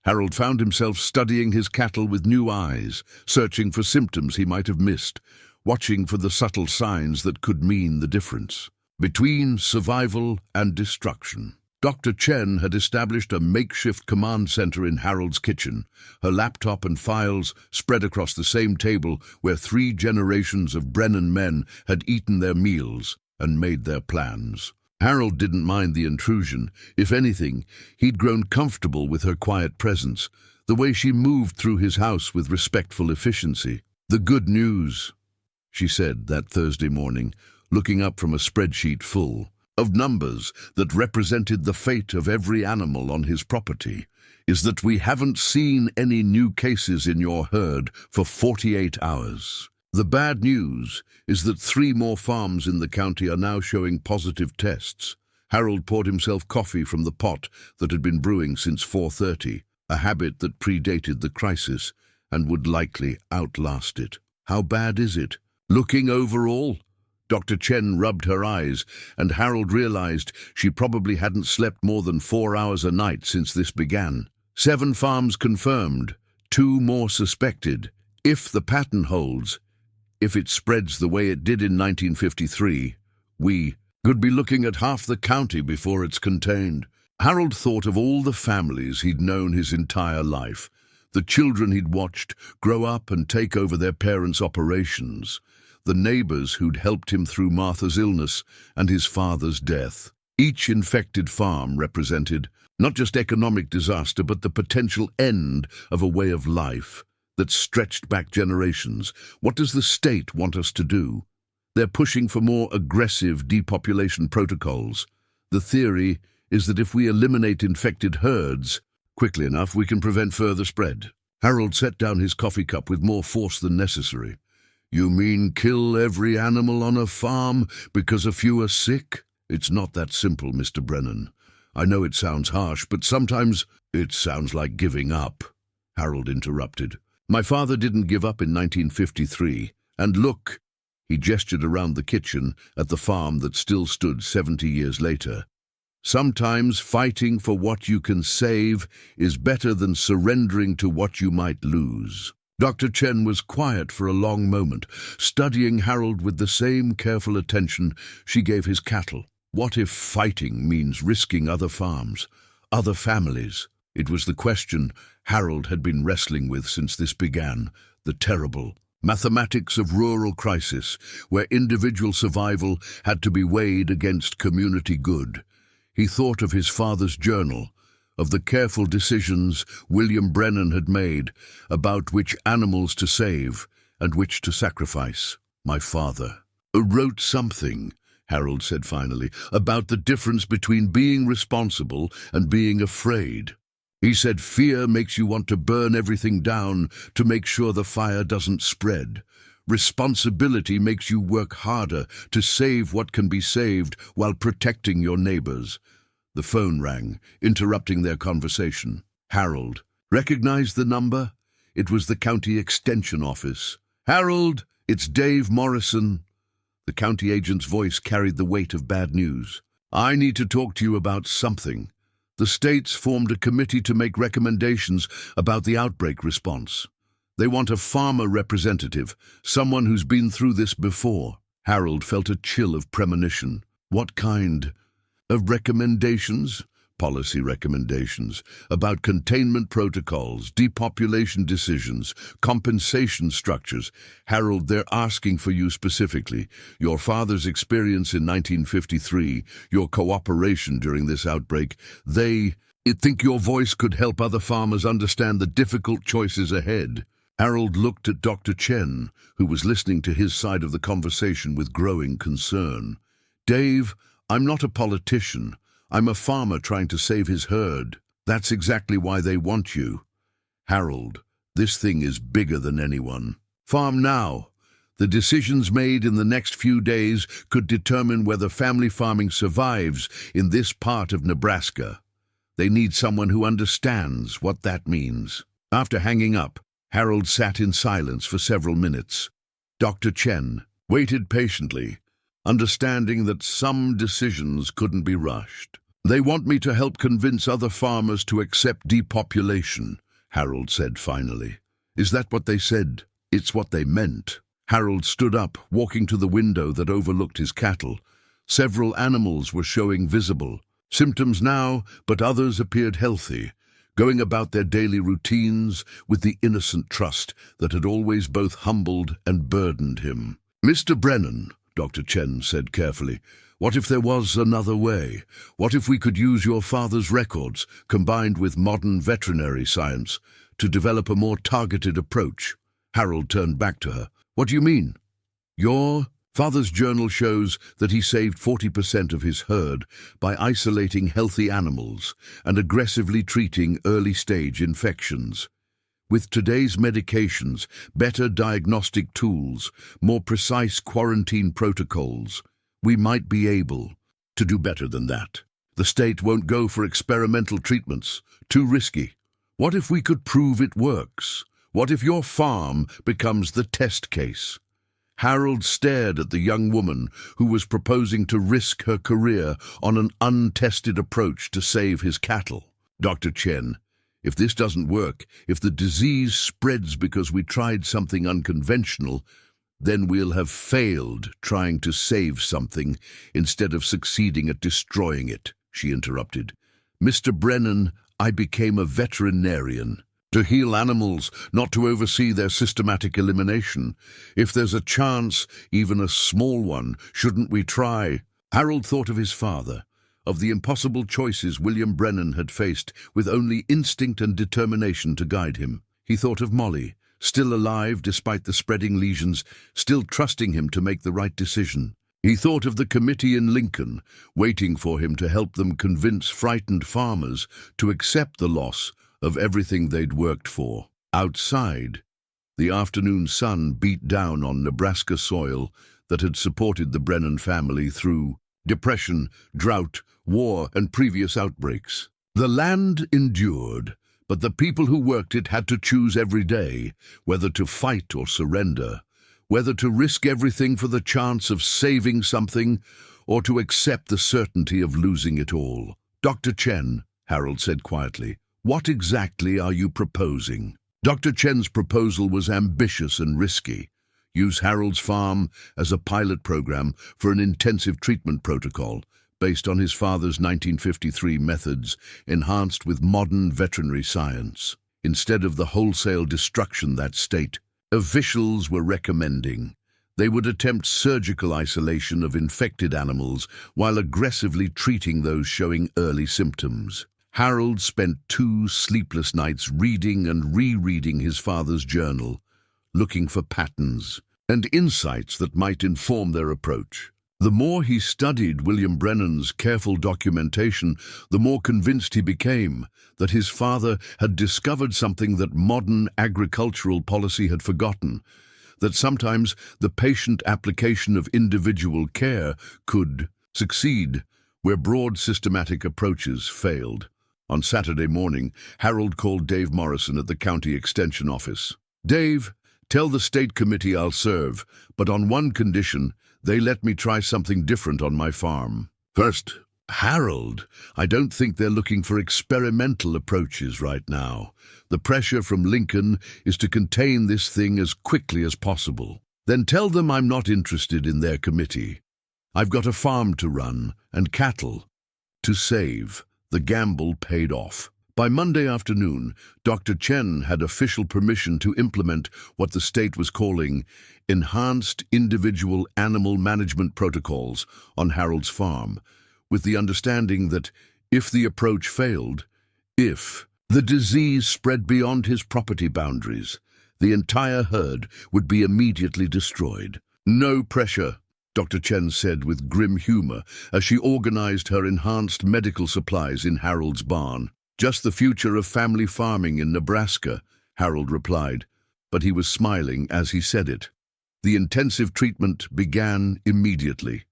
Harold found himself studying his cattle with new eyes, searching for symptoms he might have missed, watching for the subtle signs that could mean the difference between survival and destruction. Dr. Chen had established a makeshift command center in Harold's kitchen, her laptop and files spread across the same table where 3 generations of Brennan men had eaten their meals and made their plans. Harold didn't mind the intrusion. If anything, he'd grown comfortable with her quiet presence, the way she moved through his house with respectful efficiency. "The good news," she said that Thursday morning, looking up from a spreadsheet full of numbers that represented the fate of every animal on his property, "is that we haven't seen any new cases in your herd for 48 hours. The bad news is that 3 more farms in the county are now showing positive tests." Harold poured himself coffee from the pot that had been brewing since 4:30, a habit that predated the crisis and would likely outlast it. "How bad is it? Looking overall?" Dr. Chen rubbed her eyes, and Harold realized she probably hadn't slept more than 4 hours a night since this began. 7 farms confirmed, 2 more suspected. If the pattern holds, if it spreads the way it did in 1953, we could be looking at half the county before it's contained. Harold thought of all the families he'd known his entire life, the children he'd watched grow up and take over their parents' operations, the neighbors who'd helped him through Martha's illness and his father's death. Each infected farm represented not just economic disaster, but the potential end of a way of life that stretched back generations. What does the state want us to do? They're pushing for more aggressive depopulation protocols. The theory is that if we eliminate infected herds quickly enough, we can prevent further spread. Harold set down his coffee cup with more force than necessary. "You mean kill every animal on a farm because a few are sick?" "It's not that simple, Mr. Brennan. I know it sounds harsh, but sometimes it sounds like giving up," Harold interrupted. "My father didn't give up in 1953, and look," he gestured around the kitchen at the farm that still stood 70 years later. "Sometimes fighting for what you can save is better than surrendering to what you might lose." Dr. Chen was quiet for a long moment, studying Harold with the same careful attention she gave his cattle. What if fighting means risking other farms, other families? It was the question Harold had been wrestling with since this began, the terrible mathematics of rural crisis, where individual survival had to be weighed against community good. He thought of his father's journal, of the careful decisions William Brennan had made about which animals to save and which to sacrifice. My father wrote something, Harold said finally, about the difference between being responsible and being afraid. He said fear makes you want to burn everything down to make sure the fire doesn't spread. Responsibility makes you work harder to save what can be saved while protecting your neighbors. The phone rang, interrupting their conversation. Harold recognized the number. It was the county extension office. "Harold, it's Dave Morrison." The county agent's voice carried the weight of bad news. "I need to talk to you about something. The state's formed a committee to make recommendations about the outbreak response. They want a farmer representative, someone who's been through this before." Harold felt a chill of premonition. What kind of recommendations? Policy recommendations about containment protocols, depopulation decisions, compensation structures. "Harold, they're asking for you specifically. Your father's experience in 1953, your cooperation during this outbreak. They think your voice could help other farmers understand the difficult choices ahead." Harold looked at Dr. Chen, who was listening to his side of the conversation with growing concern. "Dave, I'm not a politician. I'm a farmer trying to save his herd. That's exactly why they want you. Harold, this thing is bigger than anyone. Farm now. The decisions made in the next few days could determine whether family farming survives in this part of Nebraska. They need someone who understands what that means." After hanging up, Harold sat in silence for several minutes. Dr. Chen waited patiently, understanding that some decisions couldn't be rushed. "They want me to help convince other farmers to accept depopulation," Harold said finally. "Is that what they said?" "It's what they meant." Harold stood up, walking to the window that overlooked his cattle. Several animals were showing visible symptoms now, but others appeared healthy, going about their daily routines with the innocent trust that had always both humbled and burdened him. "Mr. Brennan," Dr. Chen said carefully, "what if there was another way? What if we could use your father's records, combined with modern veterinary science, to develop a more targeted approach?" Harold turned back to her. "What do you mean?" "Your father's journal shows that he saved 40% of his herd by isolating healthy animals and aggressively treating early-stage infections. With today's medications, better diagnostic tools, more precise quarantine protocols, we might be able to do better than that. The state won't go for experimental treatments. Too risky. What if we could prove it works? What if your farm becomes the test case?" Harold stared at the young woman who was proposing to risk her career on an untested approach to save his cattle. "Dr. Chen, if this doesn't work, if the disease spreads because we tried something unconventional, then we'll have failed trying to save something instead of succeeding at destroying it," she interrupted. "Mr. Brennan, I became a veterinarian to heal animals, not to oversee their systematic elimination. If there's a chance, even a small one, shouldn't we try?" Harold thought of his father, of the impossible choices William Brennan had faced with only instinct and determination to guide him. He thought of Molly, still alive despite the spreading lesions, still trusting him to make the right decision. He thought of the committee in Lincoln, waiting for him to help them convince frightened farmers to accept the loss of everything they'd worked for. Outside, the afternoon sun beat down on Nebraska soil that had supported the Brennan family through depression, drought, war, and previous outbreaks. The land endured, but the people who worked it had to choose every day whether to fight or surrender, whether to risk everything for the chance of saving something or to accept the certainty of losing it all. "Dr. Chen," Harold said quietly, "what exactly are you proposing?" Dr. Chen's proposal was ambitious and risky. Use Harold's farm as a pilot program for an intensive treatment protocol based on his father's 1953 methods, enhanced with modern veterinary science. Instead of the wholesale destruction that state officials were recommending, they would attempt surgical isolation of infected animals while aggressively treating those showing early symptoms. Harold spent 2 sleepless nights reading and rereading his father's journal, looking for patterns and insights that might inform their approach. The more he studied William Brennan's careful documentation, the more convinced he became that his father had discovered something that modern agricultural policy had forgotten, that sometimes the patient application of individual care could succeed where broad systematic approaches failed. On Saturday morning, Harold called Dave Morrison at the county extension office. "Dave, tell the state committee I'll serve, but on one condition: they let me try something different on my farm." "First, Harold, I don't think they're looking for experimental approaches right now. The pressure from Lincoln is to contain this thing as quickly as possible." "Then tell them I'm not interested in their committee. I've got a farm to run and cattle to save." The gamble paid off. By Monday afternoon, Dr. Chen had official permission to implement what the state was calling enhanced individual animal management protocols on Harold's farm, with the understanding that if the approach failed, if the disease spread beyond his property boundaries, the entire herd would be immediately destroyed. "No pressure," Dr. Chen said with grim humor as she organized her enhanced medical supplies in Harold's barn. "Just the future of family farming in Nebraska," Harold replied, but he was smiling as he said it. The intensive treatment began immediately.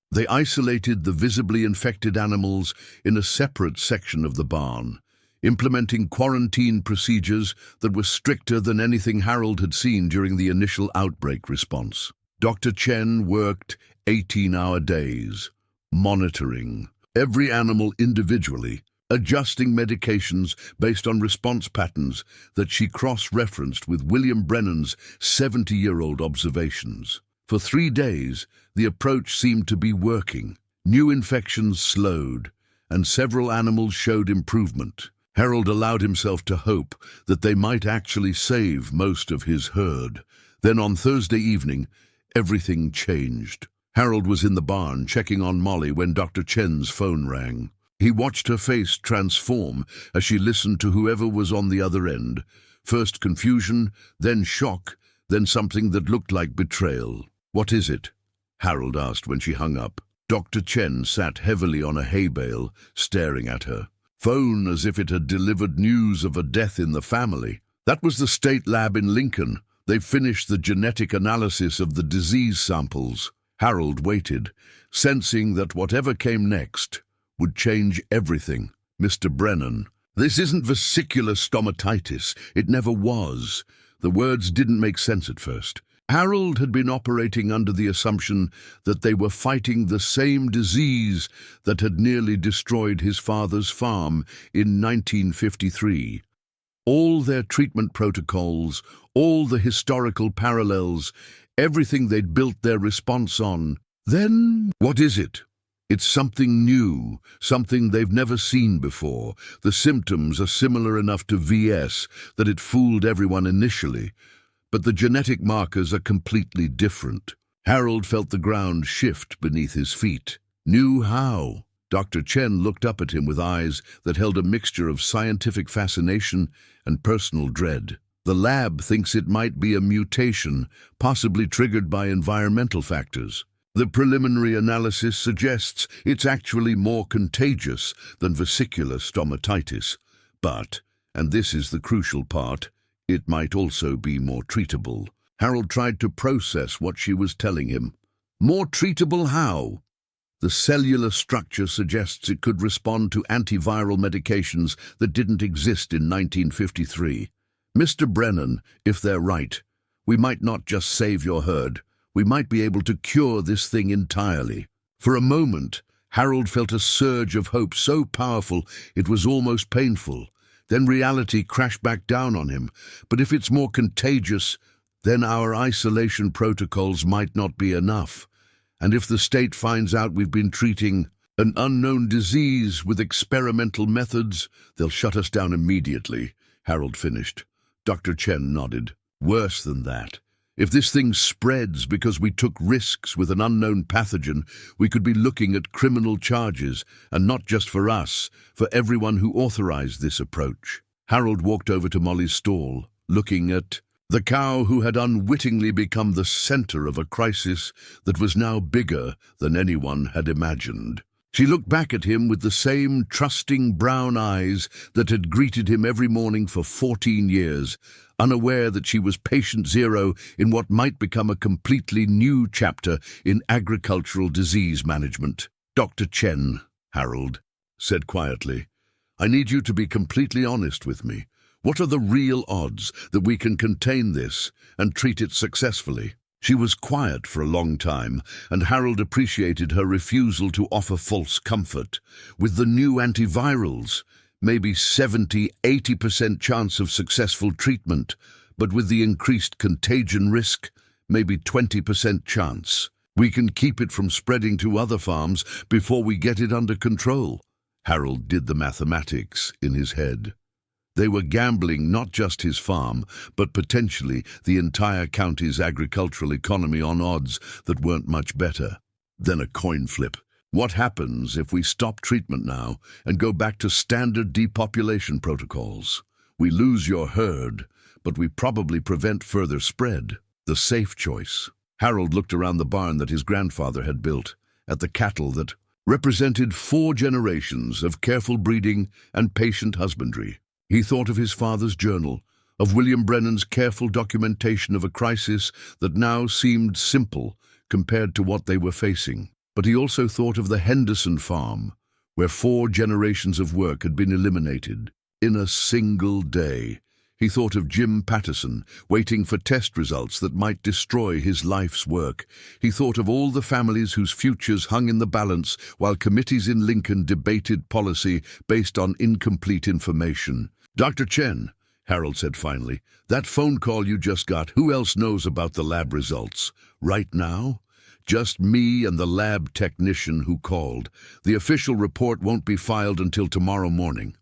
They isolated the visibly infected animals in a separate section of the barn, implementing quarantine procedures that were stricter than anything Harold had seen during the initial outbreak response. Dr. Chen worked 18-hour days, monitoring every animal individually, adjusting medications based on response patterns that she cross-referenced with William Brennan's 70-year-old observations. For 3 days, the approach seemed to be working. New infections slowed, and several animals showed improvement. Harold allowed himself to hope that they might actually save most of his herd. Then on Thursday evening, everything changed. Harold was in the barn checking on Molly when Dr. Chen's phone rang. He watched her face transform as she listened to whoever was on the other end. First confusion, then shock, then something that looked like betrayal. "What is it?" Harold asked when she hung up. Dr. Chen sat heavily on a hay bale, staring at her. Phone as if it had delivered news of a death in the family. "That was the state lab in Lincoln. They finished the genetic analysis of the disease samples." Harold waited, sensing that whatever came next would change everything. "Mr. Brennan, this isn't vesicular stomatitis. It never was." The words didn't make sense at first. Harold had been operating under the assumption that they were fighting the same disease that had nearly destroyed his father's farm in 1953. All their treatment protocols, all the historical parallels, everything they'd built their response on. Then, what is it? It's something new, something they've never seen before. The symptoms are similar enough to VS that it fooled everyone initially, but the genetic markers are completely different. Harold felt the ground shift beneath his feet. Knew how? Dr. Chen looked up at him with eyes that held a mixture of scientific fascination and personal dread. "The lab thinks it might be a mutation, possibly triggered by environmental factors. The preliminary analysis suggests it's actually more contagious than vesicular stomatitis. But, and this is the crucial part, it might also be more treatable." Harold tried to process what she was telling him. "More treatable how?" "The cellular structure suggests it could respond to antiviral medications that didn't exist in 1953. Mr. Brennan, if they're right, we might not just save your herd. We might be able to cure this thing entirely." For a moment, Harold felt a surge of hope so powerful it was almost painful. then reality crashed back down on him. But if it's more contagious, then our isolation protocols might not be enough. And if the state finds out we've been treating an unknown disease with experimental methods, they'll shut us down immediately, Harold finished. Dr. Chen nodded. Worse than that. If this thing spreads because we took risks with an unknown pathogen, we could be looking at criminal charges, and not just for us, for everyone who authorized this approach. Harold walked over to Molly's stall, looking at the cow who had unwittingly become the center of a crisis that was now bigger than anyone had imagined. She looked back at him with the same trusting brown eyes that had greeted him every morning for 14 years, unaware that she was patient zero in what might become a completely new chapter in agricultural disease management. Dr. Chen, Harold said quietly, I need you to be completely honest with me. What are the real odds that we can contain this and treat it successfully? She was quiet for a long time, and Harold appreciated her refusal to offer false comfort. With the new antivirals, maybe 70–80% chance of successful treatment, but with the increased contagion risk, maybe 20% chance. We can keep it from spreading to other farms before we get it under control. Harold did the mathematics in his head. They were gambling not just his farm, but potentially the entire county's agricultural economy on odds that weren't much better. Then a coin flip. What happens if we stop treatment now and go back to standard depopulation protocols? We lose your herd, but we probably prevent further spread. The safe choice. Harold looked around the barn that his grandfather had built, at the cattle that represented 4 generations of careful breeding and patient husbandry. He thought of his father's journal, of William Brennan's careful documentation of a crisis that now seemed simple compared to what they were facing. But he also thought of the Henderson farm, where 4 generations of work had been eliminated in a single day. He thought of Jim Patterson, waiting for test results that might destroy his life's work. He thought of all the families whose futures hung in the balance while committees in Lincoln debated policy based on incomplete information. Dr. Chen, Harold said finally, that phone call you just got, who else knows about the lab results? Right now? Just me and the lab technician who called. The official report won't be filed until tomorrow morning.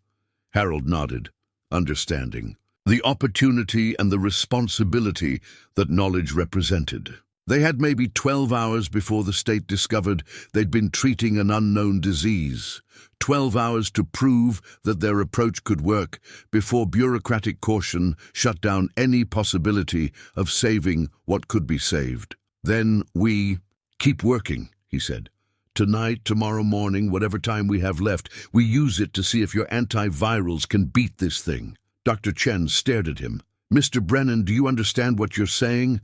Harold nodded, understanding the opportunity and the responsibility that knowledge represented. They had maybe 12 hours before the state discovered they'd been treating an unknown disease. 12 hours to prove that their approach could work before bureaucratic caution shut down any possibility of saving what could be saved. Then we keep working, he said. Tonight, tomorrow morning, whatever time we have left, we use it to see if your antivirals can beat this thing. Dr. Chen stared at him. Mr. Brennan, do you understand what you're saying?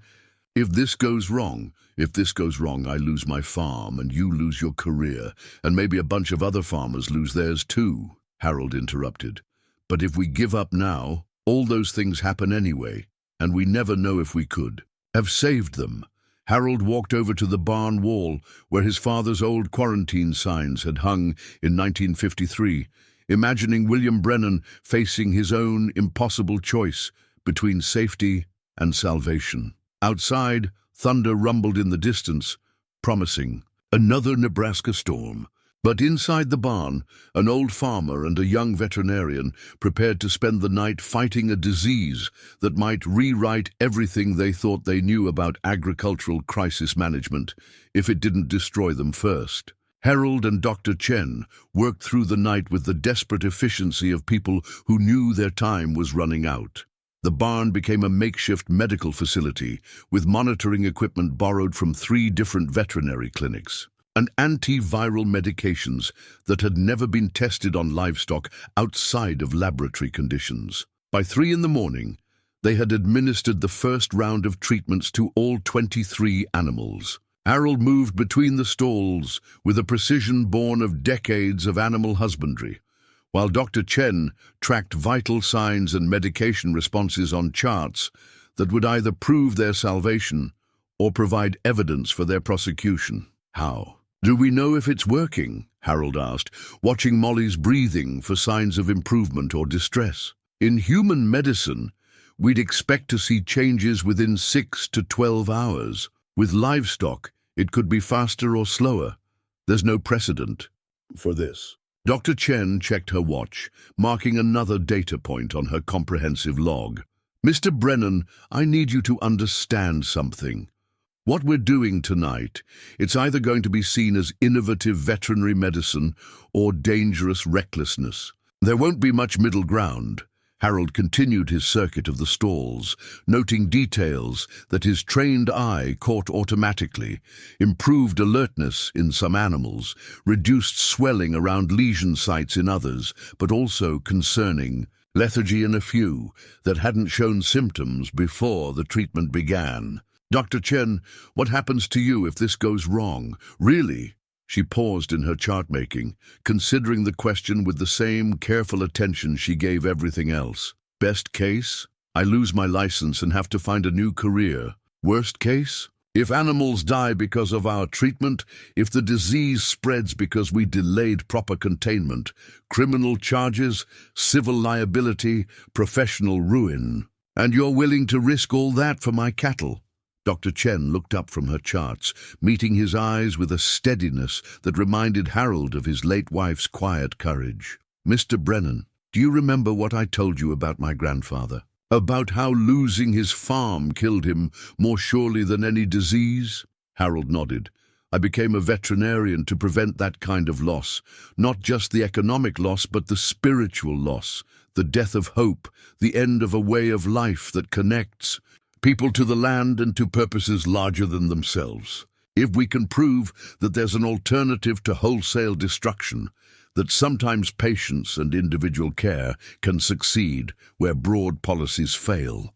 If this goes wrong, I lose my farm and you lose your career, and maybe a bunch of other farmers lose theirs too, Harold interrupted. But if we give up now, all those things happen anyway, and we never know if we could have saved them. Harold walked over to the barn wall where his father's old quarantine signs had hung in 1953, imagining William Brennan facing his own impossible choice between safety and salvation. Outside, thunder rumbled in the distance, promising another Nebraska storm. But inside the barn, an old farmer and a young veterinarian prepared to spend the night fighting a disease that might rewrite everything they thought they knew about agricultural crisis management if it didn't destroy them first. Harold and Dr. Chen worked through the night with the desperate efficiency of people who knew their time was running out. The barn became a makeshift medical facility with monitoring equipment borrowed from 3 different veterinary clinics, and antiviral medications that had never been tested on livestock outside of laboratory conditions. By 3 in the morning, they had administered the first round of treatments to all 23 animals. Harold moved between the stalls with a precision born of decades of animal husbandry, while Dr. Chen tracked vital signs and medication responses on charts that would either prove their salvation or provide evidence for their prosecution. How? Do we know if it's working? Harold asked, watching Molly's breathing for signs of improvement or distress. In human medicine, we'd expect to see changes within 6 to 12 hours. With livestock, it could be faster or slower. There's no precedent for this. Dr. Chen checked her watch, marking another data point on her comprehensive log. Mr. Brennan, I need you to understand something. What we're doing tonight, it's either going to be seen as innovative veterinary medicine or dangerous recklessness. There won't be much middle ground. Harold continued his circuit of the stalls, noting details that his trained eye caught automatically: improved alertness in some animals, reduced swelling around lesion sites in others, but also concerning lethargy in a few that hadn't shown symptoms before the treatment began. Dr. Chen, what happens to you if this goes wrong? Really? She paused in her chart-making, considering the question with the same careful attention she gave everything else. Best case? I lose my license and have to find a new career. Worst case? If animals die because of our treatment, if the disease spreads because we delayed proper containment, criminal charges, civil liability, professional ruin. And you're willing to risk all that for my cattle? Dr. Chen looked up from her charts, meeting his eyes with a steadiness that reminded Harold of his late wife's quiet courage. Mr. Brennan, do you remember what I told you about my grandfather? About how losing his farm killed him more surely than any disease? Harold nodded. I became a veterinarian to prevent that kind of loss, not just the economic loss, but the spiritual loss, the death of hope, the end of a way of life that connects people to the land and to purposes larger than themselves. If we can prove that there's an alternative to wholesale destruction, that sometimes patience and individual care can succeed where broad policies fail,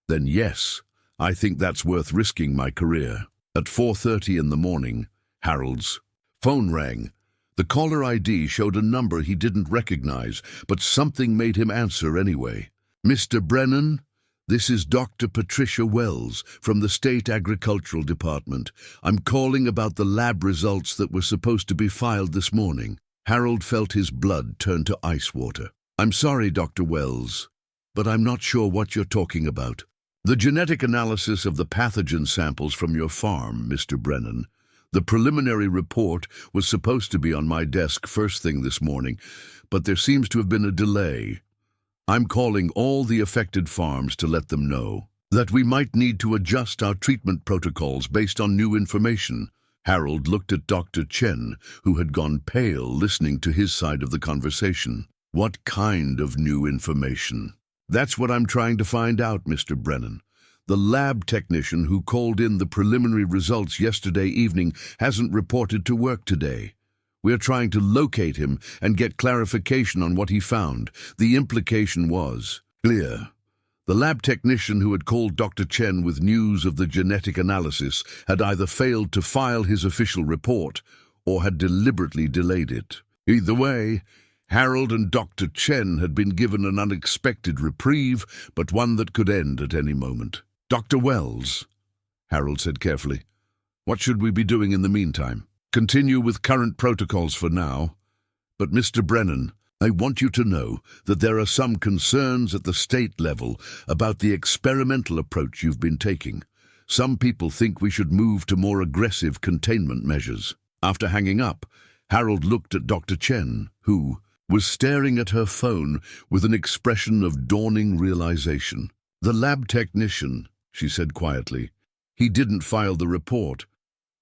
then yes, I think that's worth risking my career. At 4:30 in the morning, Harold's phone rang. The caller ID showed a number he didn't recognize, but something made him answer anyway. Mr. Brennan? This is Dr. Patricia Wells from the State Agricultural Department. I'm calling about the lab results that were supposed to be filed this morning. Harold felt his blood turn to ice water. I'm sorry, Dr. Wells, but I'm not sure what you're talking about. The genetic analysis of the pathogen samples from your farm, Mr. Brennan. The preliminary report was supposed to be on my desk first thing this morning, but there seems to have been a delay. I'm calling all the affected farms to let them know that we might need to adjust our treatment protocols based on new information. Harold looked at Dr. Chen, who had gone pale listening to his side of the conversation. What kind of new information? That's what I'm trying to find out, Mr. Brennan. The lab technician who called in the preliminary results yesterday evening hasn't reported to work today. We're trying to locate him and get clarification on what he found. The implication was clear. The lab technician who had called Dr. Chen with news of the genetic analysis had either failed to file his official report or had deliberately delayed it. Either way, Harold and Dr. Chen had been given an unexpected reprieve, but one that could end at any moment. Dr. Wells, Harold said carefully, what should we be doing in the meantime? Continue with current protocols for now. But Mr. Brennan, I want you to know that there are some concerns at the state level about the experimental approach you've been taking. Some people think we should move to more aggressive containment measures. After hanging up, Harold looked at Dr. Chen, who was staring at her phone with an expression of dawning realization. The lab technician, she said quietly. He didn't file the report.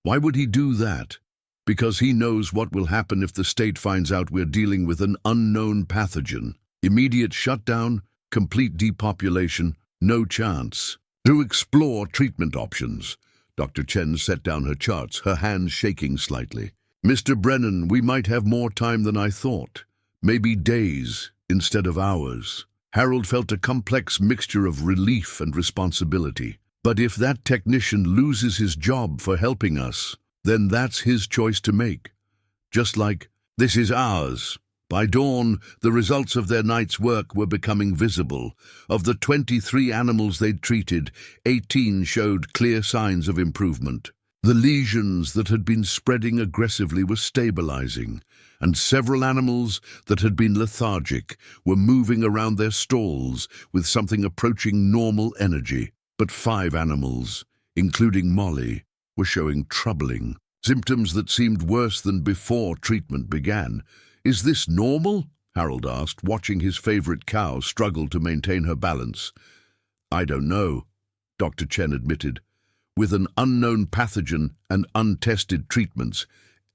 Why would he do that? Because he knows what will happen if the state finds out we're dealing with an unknown pathogen. Immediate shutdown, complete depopulation, no chance. To explore treatment options. Dr. Chen set down her charts, her hands shaking slightly. Mr. Brennan, we might have more time than I thought. Maybe days instead of hours. Harold felt a complex mixture of relief and responsibility. But if that technician loses his job for helping us, then that's his choice to make. Just like, this is ours. By dawn, the results of their night's work were becoming visible. Of the 23 animals they'd treated, 18 showed clear signs of improvement. The lesions that had been spreading aggressively were stabilizing, and several animals that had been lethargic were moving around their stalls with something approaching normal energy. But 5 animals, including Molly, were showing troubling symptoms that seemed worse than before treatment began. "Is this normal?" Harold asked, watching his favorite cow struggle to maintain her balance. "I don't know," Dr. Chen admitted. "With an unknown pathogen and untested treatments,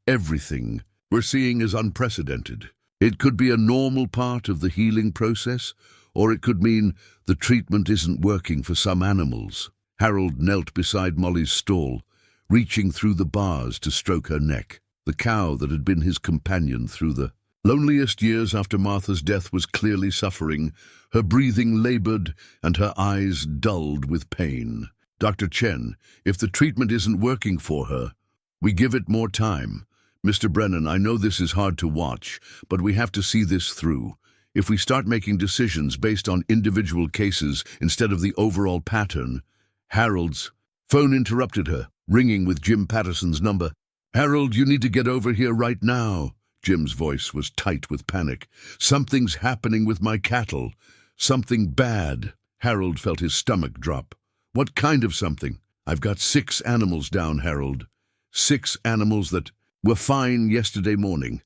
everything we're seeing is unprecedented. It could be a normal part of the healing process, or it could mean the treatment isn't working for some animals." Harold knelt beside Molly's stall, reaching through the bars to stroke her neck. The cow that had been his companion through the loneliest years after Martha's death was clearly suffering. Her breathing labored and her eyes dulled with pain. "Dr. Chen, if the treatment isn't working for her, we give it more time. Mr. Brennan, I know this is hard to watch, but we have to see this through. If we start making decisions based on individual cases instead of the overall pattern..." Harold's phone interrupted her, ringing with Jim Patterson's number. "Harold, you need to get over here right now." Jim's voice was tight with panic. "Something's happening with my cattle. Something bad." Harold felt his stomach drop. "What kind of something?" "I've got 6 animals down, Harold. 6 animals that were fine yesterday morning.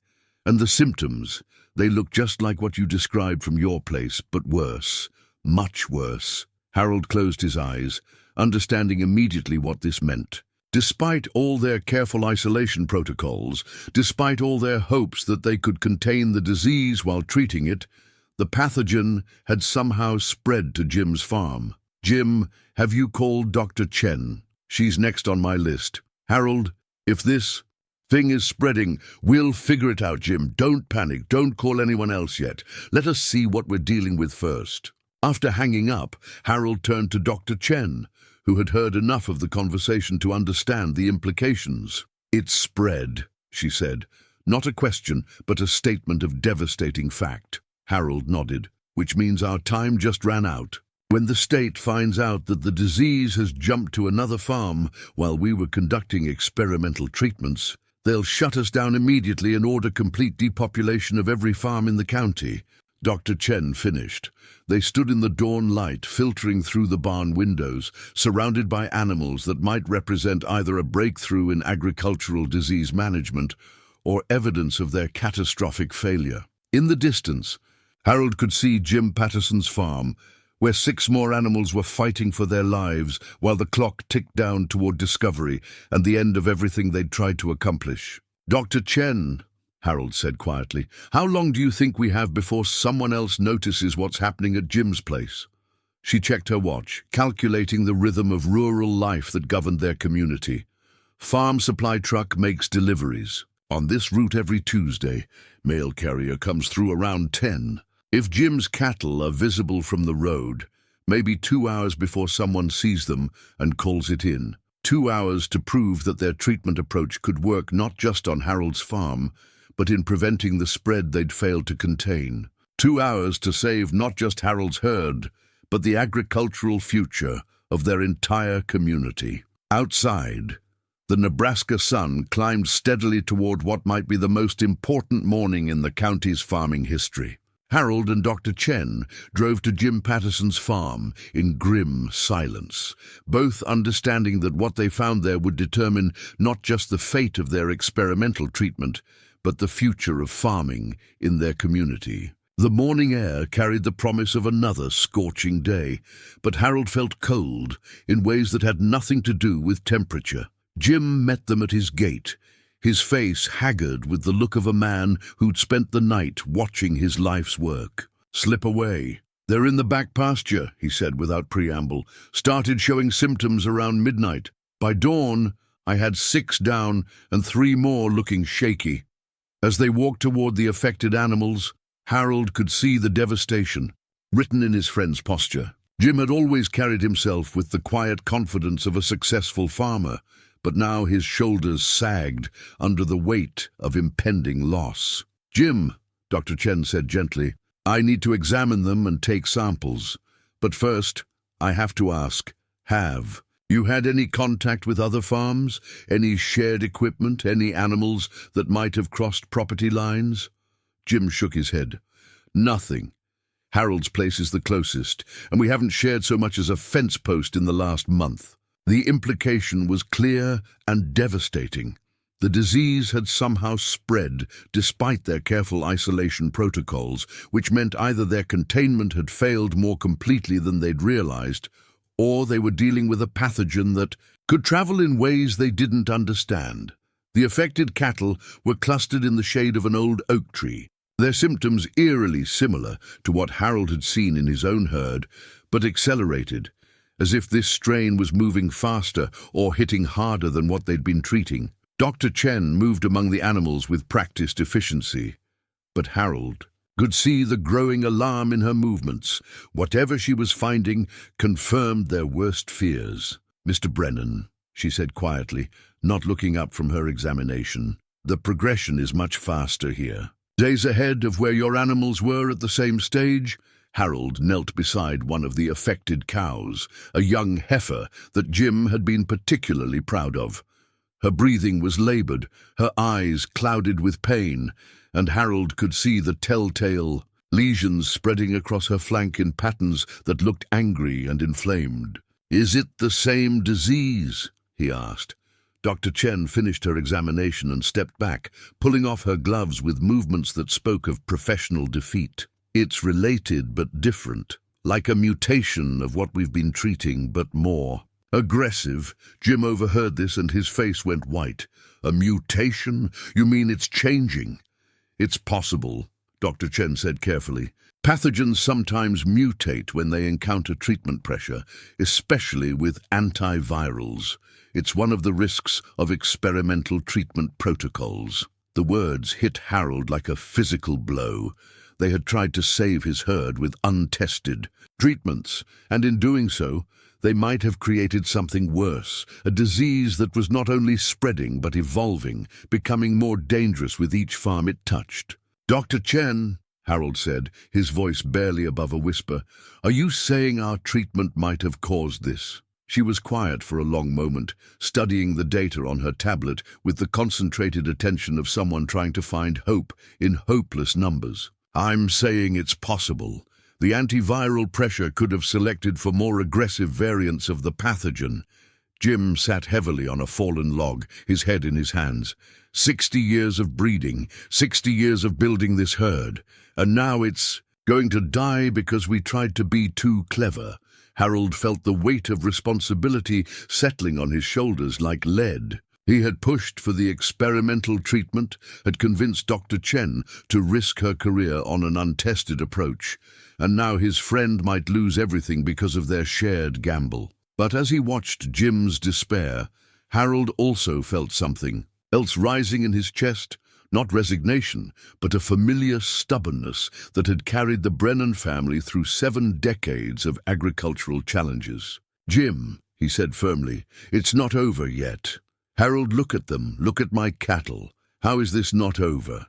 And the symptoms, they look just like what you described from your place, but worse. Much worse." Harold closed his eyes, understanding immediately what this meant. Despite all their careful isolation protocols, despite all their hopes that they could contain the disease while treating it, the pathogen had somehow spread to Jim's farm. "Jim, have you called Dr. Chen? She's next on my list." "Harold, if this thing is spreading, we'll figure it out, Jim. Don't panic. Don't call anyone else yet. Let us see what we're dealing with first." After hanging up, Harold turned to Dr. Chen, who had heard enough of the conversation to understand the implications. "It's spread," she said. Not a question, but a statement of devastating fact. Harold nodded. "Which means our time just ran out. When the state finds out that the disease has jumped to another farm while we were conducting experimental treatments, they'll shut us down immediately and order complete depopulation of every farm in the county." Dr. Chen finished. They stood in the dawn light, filtering through the barn windows, surrounded by animals that might represent either a breakthrough in agricultural disease management or evidence of their catastrophic failure. In the distance, Harold could see Jim Patterson's farm, where 6 more animals were fighting for their lives while the clock ticked down toward discovery and the end of everything they'd tried to accomplish. "Dr. Chen," Harold said quietly, "how long do you think we have before someone else notices what's happening at Jim's place?" She checked her watch, calculating the rhythm of rural life that governed their community. "Farm supply truck makes deliveries. On this route every Tuesday. Mail carrier comes through around 10. If Jim's cattle are visible from the road, maybe 2 hours before someone sees them and calls it in. 2 hours to prove that their treatment approach could work not just on Harold's farm, but in preventing the spread they'd failed to contain. 2 hours to save not just Harold's herd, but the agricultural future of their entire community. Outside, the Nebraska sun climbed steadily toward what might be the most important morning in the county's farming history. Harold and Dr. Chen drove to Jim Patterson's farm in grim silence, both understanding that what they found there would determine not just the fate of their experimental treatment, but the future of farming in their community. The morning air carried the promise of another scorching day, but Harold felt cold in ways that had nothing to do with temperature. Jim met them at his gate, his face haggard with the look of a man who'd spent the night watching his life's work. "Slip away. They're in the back pasture," he said without preamble. "Started showing symptoms around midnight. By dawn, I had 6 down and 3 more looking shaky." As they walked toward the affected animals, Harold could see the devastation written in his friend's posture. Jim had always carried himself with the quiet confidence of a successful farmer, but now his shoulders sagged under the weight of impending loss. "Jim," Dr. Chen said gently, "I need to examine them and take samples. But first, I have to ask, have You had any contact with other farms? Any shared equipment? Any animals that might have crossed property lines? Jim shook his head. Nothing. Harold's place is the closest, and we haven't shared so much as a fence post in the last month. The implication was clear and devastating. The disease had somehow spread despite their careful isolation protocols, which meant either their containment had failed more completely than they'd realized, or they were dealing with a pathogen that could travel in ways they didn't understand. The affected cattle were clustered in the shade of an old oak tree, their symptoms eerily similar to what Harold had seen in his own herd, but accelerated, as if this strain was moving faster or hitting harder than what they'd been treating. Dr. Chen moved among the animals with practiced efficiency, but Harold could see the growing alarm in her movements. Whatever she was finding confirmed their worst fears. "Mr. Brennan," she said quietly, not looking up from her examination, "the progression is much faster here. Days ahead of where your animals were at the same stage." Harold knelt beside one of the affected cows, a young heifer that Jim had been particularly proud of. Her breathing was labored, her eyes clouded with pain, and Harold could see the telltale lesions spreading across her flank in patterns that looked angry and inflamed. "Is it the same disease?" he asked. Dr. Chen finished her examination and stepped back, pulling off her gloves with movements that spoke of professional defeat. "It's related but different, like a mutation of what we've been treating, but more aggressive." Jim overheard this and his face went white. "A mutation? You mean it's changing?" "It's possible," Dr. Chen said carefully. "Pathogens sometimes mutate when they encounter treatment pressure, especially with antivirals. It's one of the risks of experimental treatment protocols." The words hit Harold like a physical blow. They had tried to save his herd with untested treatments, and in doing so, they might have created something worse, a disease that was not only spreading but evolving, becoming more dangerous with each farm it touched. "Dr. Chen," Harold said, his voice barely above a whisper, "are you saying our treatment might have caused this?" She was quiet for a long moment, studying the data on her tablet with the concentrated attention of someone trying to find hope in hopeless numbers. "I'm saying it's possible. The antiviral pressure could have selected for more aggressive variants of the pathogen." Jim sat heavily on a fallen log, his head in his hands. 60 years of breeding, 60 years of building this herd, and now it's going to die because we tried to be too clever. Harold felt the weight of responsibility settling on his shoulders like lead. He had pushed for the experimental treatment, had convinced Dr. Chen to risk her career on an untested approach, and now his friend might lose everything because of their shared gamble. But as he watched Jim's despair, Harold also felt something else rising in his chest, not resignation, but a familiar stubbornness that had carried the Brennan family through 7 decades of agricultural challenges. "Jim," he said firmly, "it's not over yet." "Harold, look at them. Look at my cattle. How is this not over?"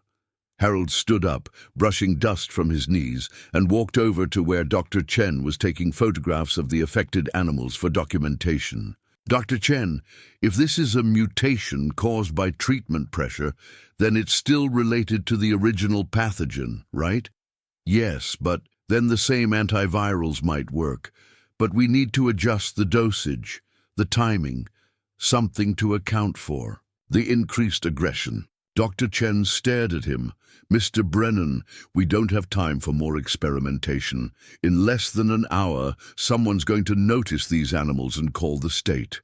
Harold stood up, brushing dust from his knees, and walked over to where Dr. Chen was taking photographs of the affected animals for documentation. "Dr. Chen, if this is a mutation caused by treatment pressure, then it's still related to the original pathogen, right?" "Yes, but then the same antivirals might work. But we need to adjust the dosage, the timing, something to account for the increased aggression." Dr. Chen stared at him. "Mr. Brennan, we don't have time for more experimentation. In less than an hour, someone's going to notice these animals and call the state.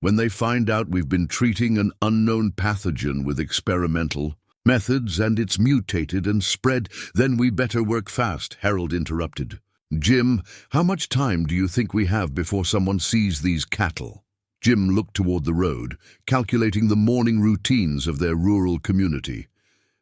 When they find out we've been treating an unknown pathogen with experimental methods and it's mutated and spread, then we better work fast," Harold interrupted. "Jim, how much time do you think we have before someone sees these cattle?" Jim looked toward the road, calculating the morning routines of their rural community.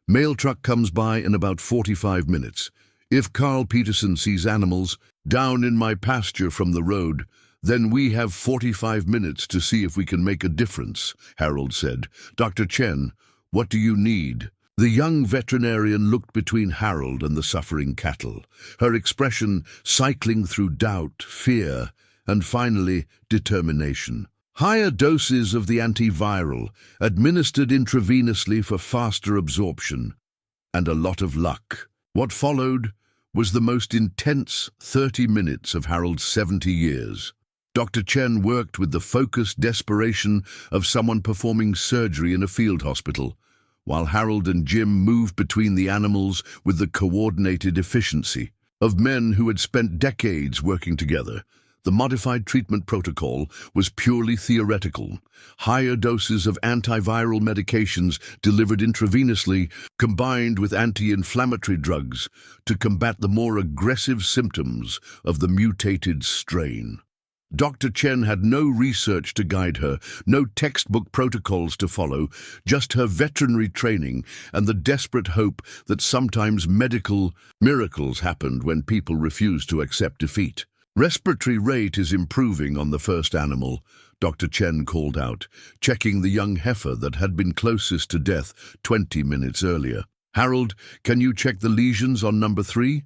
"Mail truck comes by in about 45 minutes. If Carl Peterson sees animals down in my pasture from the road, then we have 45 minutes to see if we can make a difference," Harold said. "Dr. Chen, what do you need?" The young veterinarian looked between Harold and the suffering cattle, her expression cycling through doubt, fear, and finally, determination. Higher doses of the antiviral, administered intravenously for faster absorption, and a lot of luck. What followed was the most intense 30 minutes of Harold's 70 years. Dr. Chen worked with the focused desperation of someone performing surgery in a field hospital, while Harold and Jim moved between the animals with the coordinated efficiency of men who had spent decades working together. The modified treatment protocol was purely theoretical. Higher doses of antiviral medications delivered intravenously, combined with anti-inflammatory drugs to combat the more aggressive symptoms of the mutated strain. Dr. Chen had no research to guide her, no textbook protocols to follow, just her veterinary training and the desperate hope that sometimes medical miracles happened when people refused to accept defeat. "Respiratory rate is improving on the first animal," Dr. Chen called out, checking the young heifer that had been closest to death 20 minutes earlier. "Harold, can you check the lesions on number 3?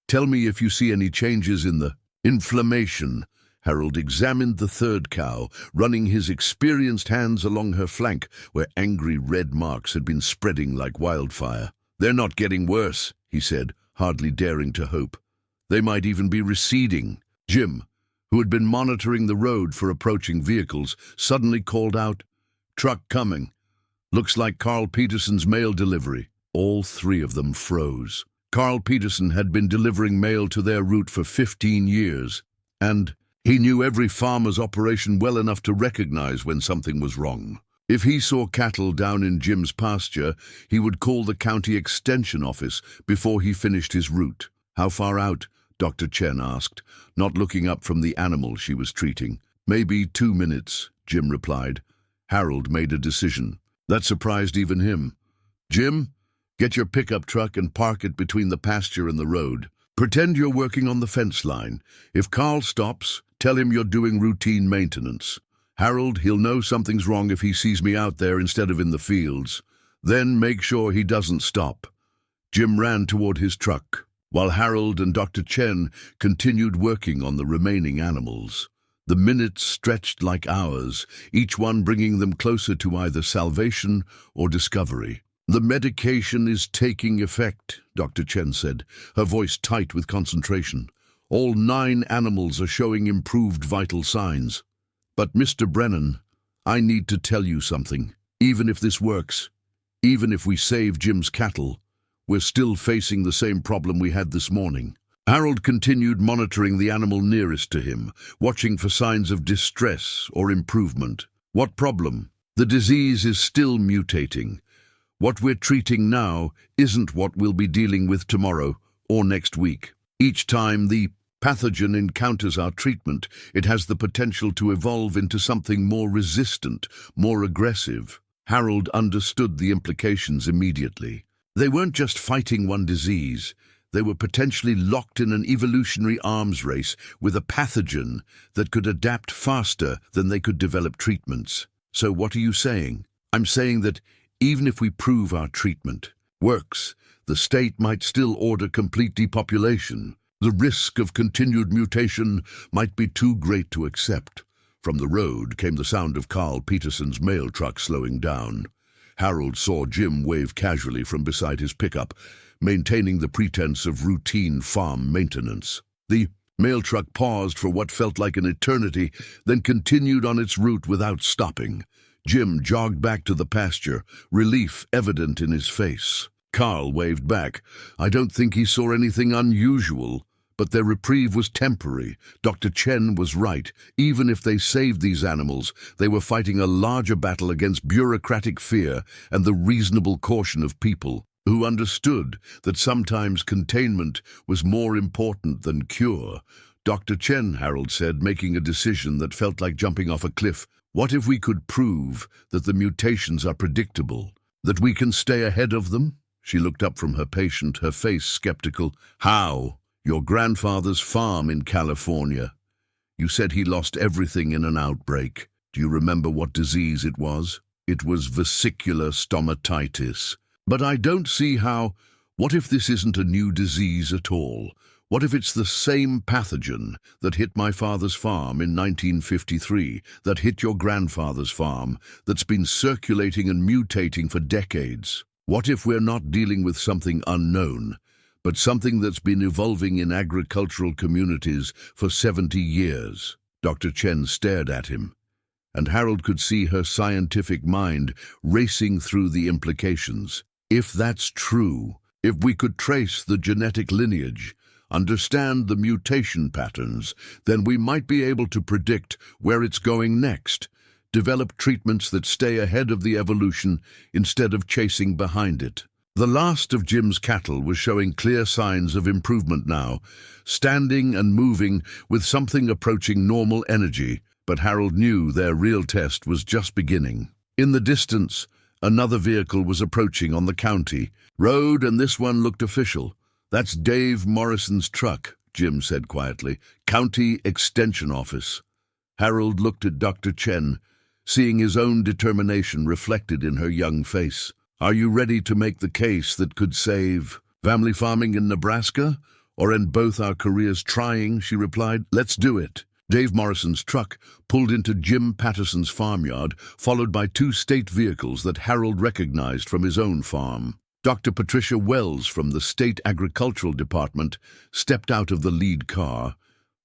Tell me if you see any changes in the inflammation." Harold examined the third cow, running his experienced hands along her flank where angry red marks had been spreading like wildfire. "They're not getting worse," he said, hardly daring to hope. "They might even be receding." Jim, who had been monitoring the road for approaching vehicles, suddenly called out, "Truck coming. Looks like Carl Peterson's mail delivery." All 3 of them froze. Carl Peterson had been delivering mail to their route for 15 years, and he knew every farmer's operation well enough to recognize when something was wrong. If he saw cattle down in Jim's pasture, he would call the county extension office before he finished his route. "How far out?" Dr. Chen asked, not looking up from the animal she was treating. "Maybe 2 minutes," Jim replied. Harold made a decision. That surprised even him. "Jim, get your pickup truck and park it between the pasture and the road. Pretend you're working on the fence line. If Carl stops, tell him you're doing routine maintenance. Harold, he'll know something's wrong if he sees me out there instead of in the fields. Then make sure he doesn't stop." Jim ran toward his truck, while Harold and Dr. Chen continued working on the remaining animals. The minutes stretched like hours, each one bringing them closer to either salvation or discovery. "The medication is taking effect," Dr. Chen said, her voice tight with concentration. "All 9 animals are showing improved vital signs. But Mr. Brennan, I need to tell you something. Even if this works, even if we save Jim's cattle, we're still facing the same problem we had this morning." Harold continued monitoring the animal nearest to him, watching for signs of distress or improvement. "What problem?" "The disease is still mutating. What we're treating now isn't what we'll be dealing with tomorrow or next week. Each time the pathogen encounters our treatment, it has the potential to evolve into something more resistant, more aggressive." Harold understood the implications immediately. They weren't just fighting one disease. They were potentially locked in an evolutionary arms race with a pathogen that could adapt faster than they could develop treatments. "So what are you saying?" "I'm saying that even if we prove our treatment works, the state might still order complete depopulation. The risk of continued mutation might be too great to accept." From the road came the sound of Carl Peterson's mail truck slowing down. Harold saw Jim wave casually from beside his pickup, maintaining the pretense of routine farm maintenance. The mail truck paused for what felt like an eternity, then continued on its route without stopping. Jim jogged back to the pasture, relief evident in his face. Carl waved back. I don't think he saw anything unusual, but their reprieve was temporary. Dr. Chen was right. Even if they saved these animals, they were fighting a larger battle against bureaucratic fear and the reasonable caution of people who understood that sometimes containment was more important than cure. Dr. Chen, Harold said, making a decision that felt like jumping off a cliff. What if we could prove that the mutations are predictable, that we can stay ahead of them? She looked up from her patient, her face skeptical. How? Your grandfather's farm in California. You said he lost everything in an outbreak. Do you remember what disease it was? It was vesicular stomatitis. But I don't see how. What if this isn't a new disease at all? What if it's the same pathogen that hit my father's farm in 1953, that hit your grandfather's farm, that's been circulating and mutating for decades? What if we're not dealing with something unknown, but something that's been evolving in agricultural communities for 70 years? Dr. Chen stared at him, and Harold could see her scientific mind racing through the implications. If that's true, if we could trace the genetic lineage, understand the mutation patterns, then we might be able to predict where it's going next, develop treatments that stay ahead of the evolution instead of chasing behind it. The last of Jim's cattle was showing clear signs of improvement now, standing and moving with something approaching normal energy, but Harold knew their real test was just beginning. In the distance, another vehicle was approaching on the county road, and this one looked official. "That's Dave Morrison's truck," Jim said quietly. "County Extension Office." Harold looked at Dr. Chen, seeing his own determination reflected in her young face. "Are you ready to make the case that could save family farming in Nebraska, or end both our careers trying?" she replied. "Let's do it." Dave Morrison's truck pulled into Jim Patterson's farmyard, followed by two state vehicles that Harold recognized from his own farm. Dr. Patricia Wells from the State Agricultural Department stepped out of the lead car,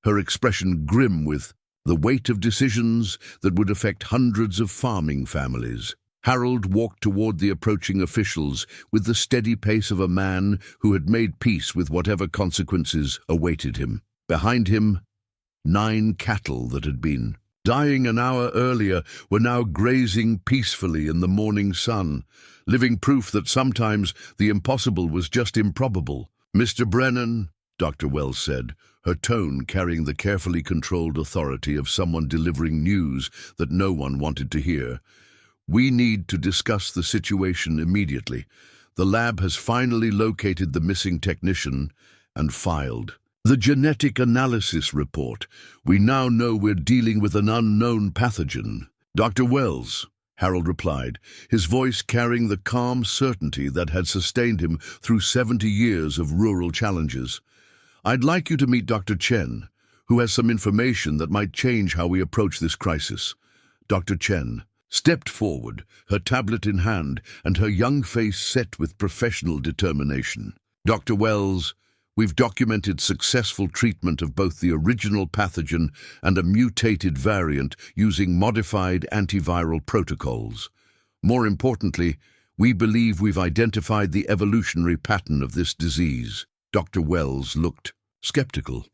her expression grim with the weight of decisions that would affect hundreds of farming families. Harold walked toward the approaching officials with the steady pace of a man who had made peace with whatever consequences awaited him. Behind him, 9 cattle that had been dying an hour earlier were now grazing peacefully in the morning sun, living proof that sometimes the impossible was just improbable. "Mr. Brennan," Dr. Wells said, her tone carrying the carefully controlled authority of someone delivering news that no one wanted to hear, "we need to discuss the situation immediately. The lab has finally located the missing technician and filed the genetic analysis report. We now know we're dealing with an unknown pathogen." "Dr. Wells," Harold replied, his voice carrying the calm certainty that had sustained him through 70 years of rural challenges, "I'd like you to meet Dr. Chen, who has some information that might change how we approach this crisis." Dr. Chen stepped forward, her tablet in hand and her young face set with professional determination. "Dr. Wells, we've documented successful treatment of both the original pathogen and a mutated variant using modified antiviral protocols. More importantly, we believe we've identified the evolutionary pattern of this disease." Dr. Wells looked skeptical.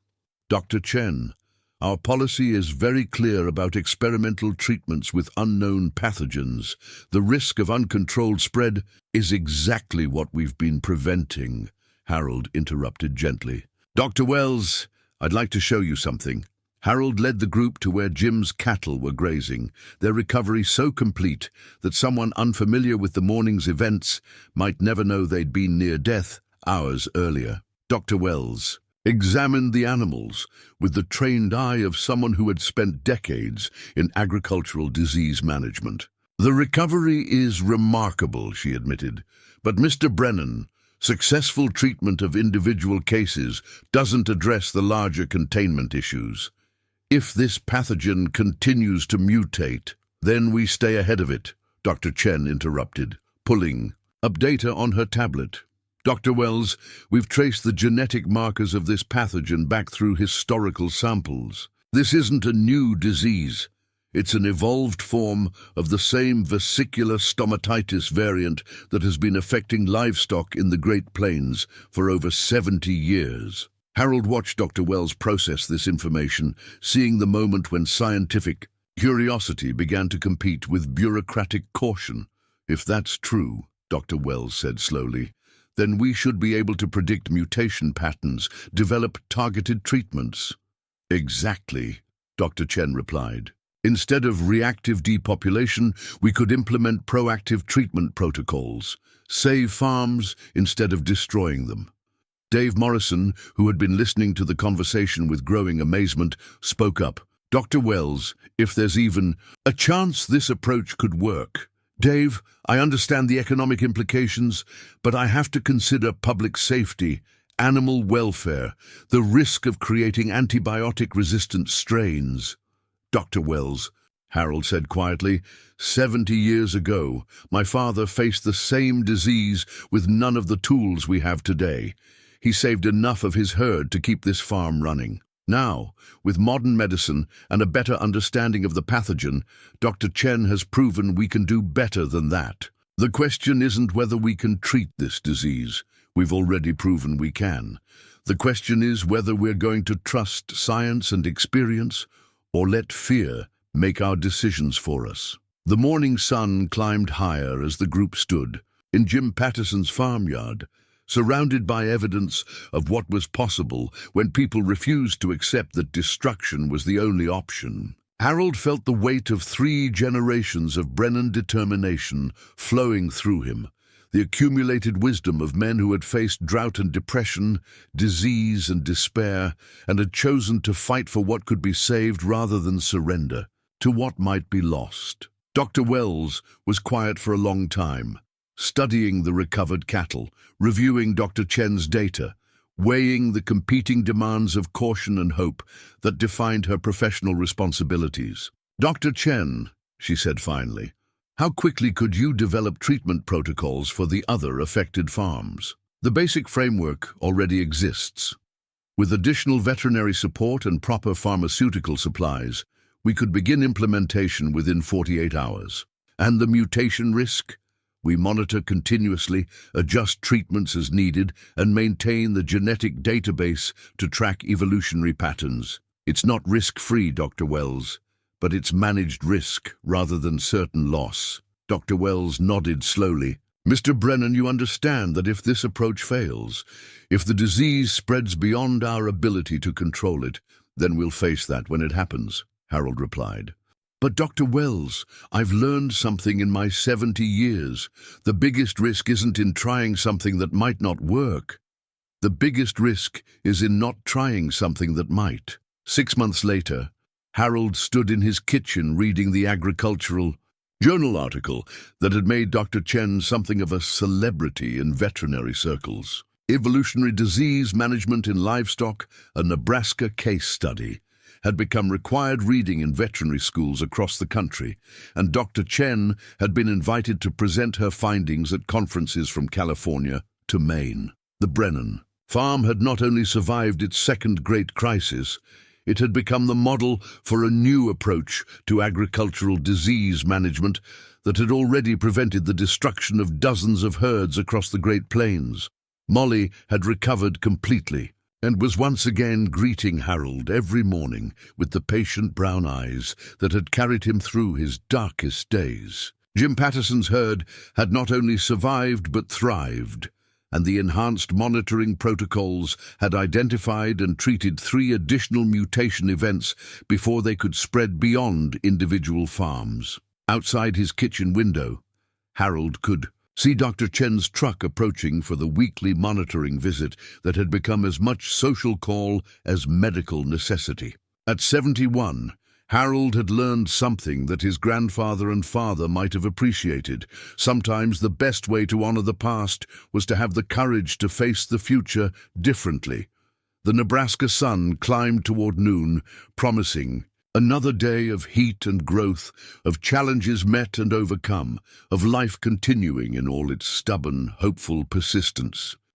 "Dr. Chen, our policy is very clear about experimental treatments with unknown pathogens. The risk of uncontrolled spread is exactly what we've been preventing," Harold interrupted gently. "Dr. Wells, I'd like to show you something." Harold led the group to where Jim's cattle were grazing, their recovery so complete that someone unfamiliar with the morning's events might never know they'd been near death hours earlier. Dr. Wells examined the animals with the trained eye of someone who had spent decades in agricultural disease management. "The recovery is remarkable," she admitted, "but Mr. Brennan, successful treatment of individual cases doesn't address the larger containment issues. If this pathogen continues to mutate, then we stay ahead of it," Dr. Chen interrupted, pulling up data on her tablet. "Dr. Wells, we've traced the genetic markers of this pathogen back through historical samples. This isn't a new disease. It's an evolved form of the same vesicular stomatitis variant that has been affecting livestock in the Great Plains for over 70 years. Harold watched Dr. Wells process this information, seeing the moment when scientific curiosity began to compete with bureaucratic caution. "If that's true," Dr. Wells said slowly, "then we should be able to predict mutation patterns, develop targeted treatments." "Exactly," Dr. Chen replied. "Instead of reactive depopulation, we could implement proactive treatment protocols, save farms instead of destroying them." Dave Morrison, who had been listening to the conversation with growing amazement, spoke up. "Dr. Wells, if there's even a chance this approach could work." "Dave, I understand the economic implications, but I have to consider public safety animal welfare, the risk of creating antibiotic-resistant strains. Dr. Wells, Harold said quietly, 70 years ago, my father faced the same disease with none of the tools we have today. He saved enough of his herd to keep this farm running. Now, with modern medicine and a better understanding of the pathogen, Dr. Chen has proven we can do better than that. The question isn't whether we can treat this disease. We've already proven we can. The question is whether we're going to trust science and experience or let fear make our decisions for us. The morning sun climbed higher as the group stood in Jim Patterson's farmyard, surrounded by evidence of what was possible when people refused to accept that destruction was the only option. Harold felt the weight of 3 generations of Brennan determination flowing through him, the accumulated wisdom of men who had faced drought and depression, disease and despair, and had chosen to fight for what could be saved rather than surrender to what might be lost. Dr. Wells was quiet for a long time, studying the recovered cattle, reviewing Dr. Chen's data, weighing the competing demands of caution and hope that defined her professional responsibilities. Dr. Chen, she said finally, how quickly could you develop treatment protocols for the other affected farms? The basic framework already exists. With additional veterinary support and proper pharmaceutical supplies, we could begin implementation within 48 hours. And the mutation risk? We monitor continuously, adjust treatments as needed, and maintain the genetic database to track evolutionary patterns. It's not risk-free, Dr. Wells, but it's managed risk rather than certain loss. Dr. Wells nodded slowly. Mr. Brennan, you understand that if this approach fails, if the disease spreads beyond our ability to control it, then we'll face that when it happens, Harold replied. But Dr. Wells, I've learned something in my 70 years. The biggest risk isn't in trying something that might not work. The biggest risk is in not trying something that might. 6 months later, Harold stood in his kitchen reading the agricultural journal article that had made Dr. Chen something of a celebrity in veterinary circles. Evolutionary disease management in livestock, a Nebraska case study, had become required reading in veterinary schools across the country, and Dr. Chen had been invited to present her findings at conferences from California to Maine. The Brennan farm had not only survived its second great crisis, it had become the model for a new approach to agricultural disease management that had already prevented the destruction of dozens of herds across the Great Plains. Molly had recovered completely and was once again greeting Harold every morning with the patient brown eyes that had carried him through his darkest days. Jim Patterson's herd had not only survived but thrived, and the enhanced monitoring protocols had identified and treated 3 additional mutation events before they could spread beyond individual farms. Outside his kitchen window, Harold could see Dr. Chen's truck approaching for the weekly monitoring visit that had become as much social call as medical necessity. At 71, Harold had learned something that his grandfather and father might have appreciated. Sometimes the best way to honor the past was to have the courage to face the future differently. The Nebraska sun climbed toward noon, promising another day of heat and growth, of challenges met and overcome, of life continuing in all its stubborn, hopeful persistence.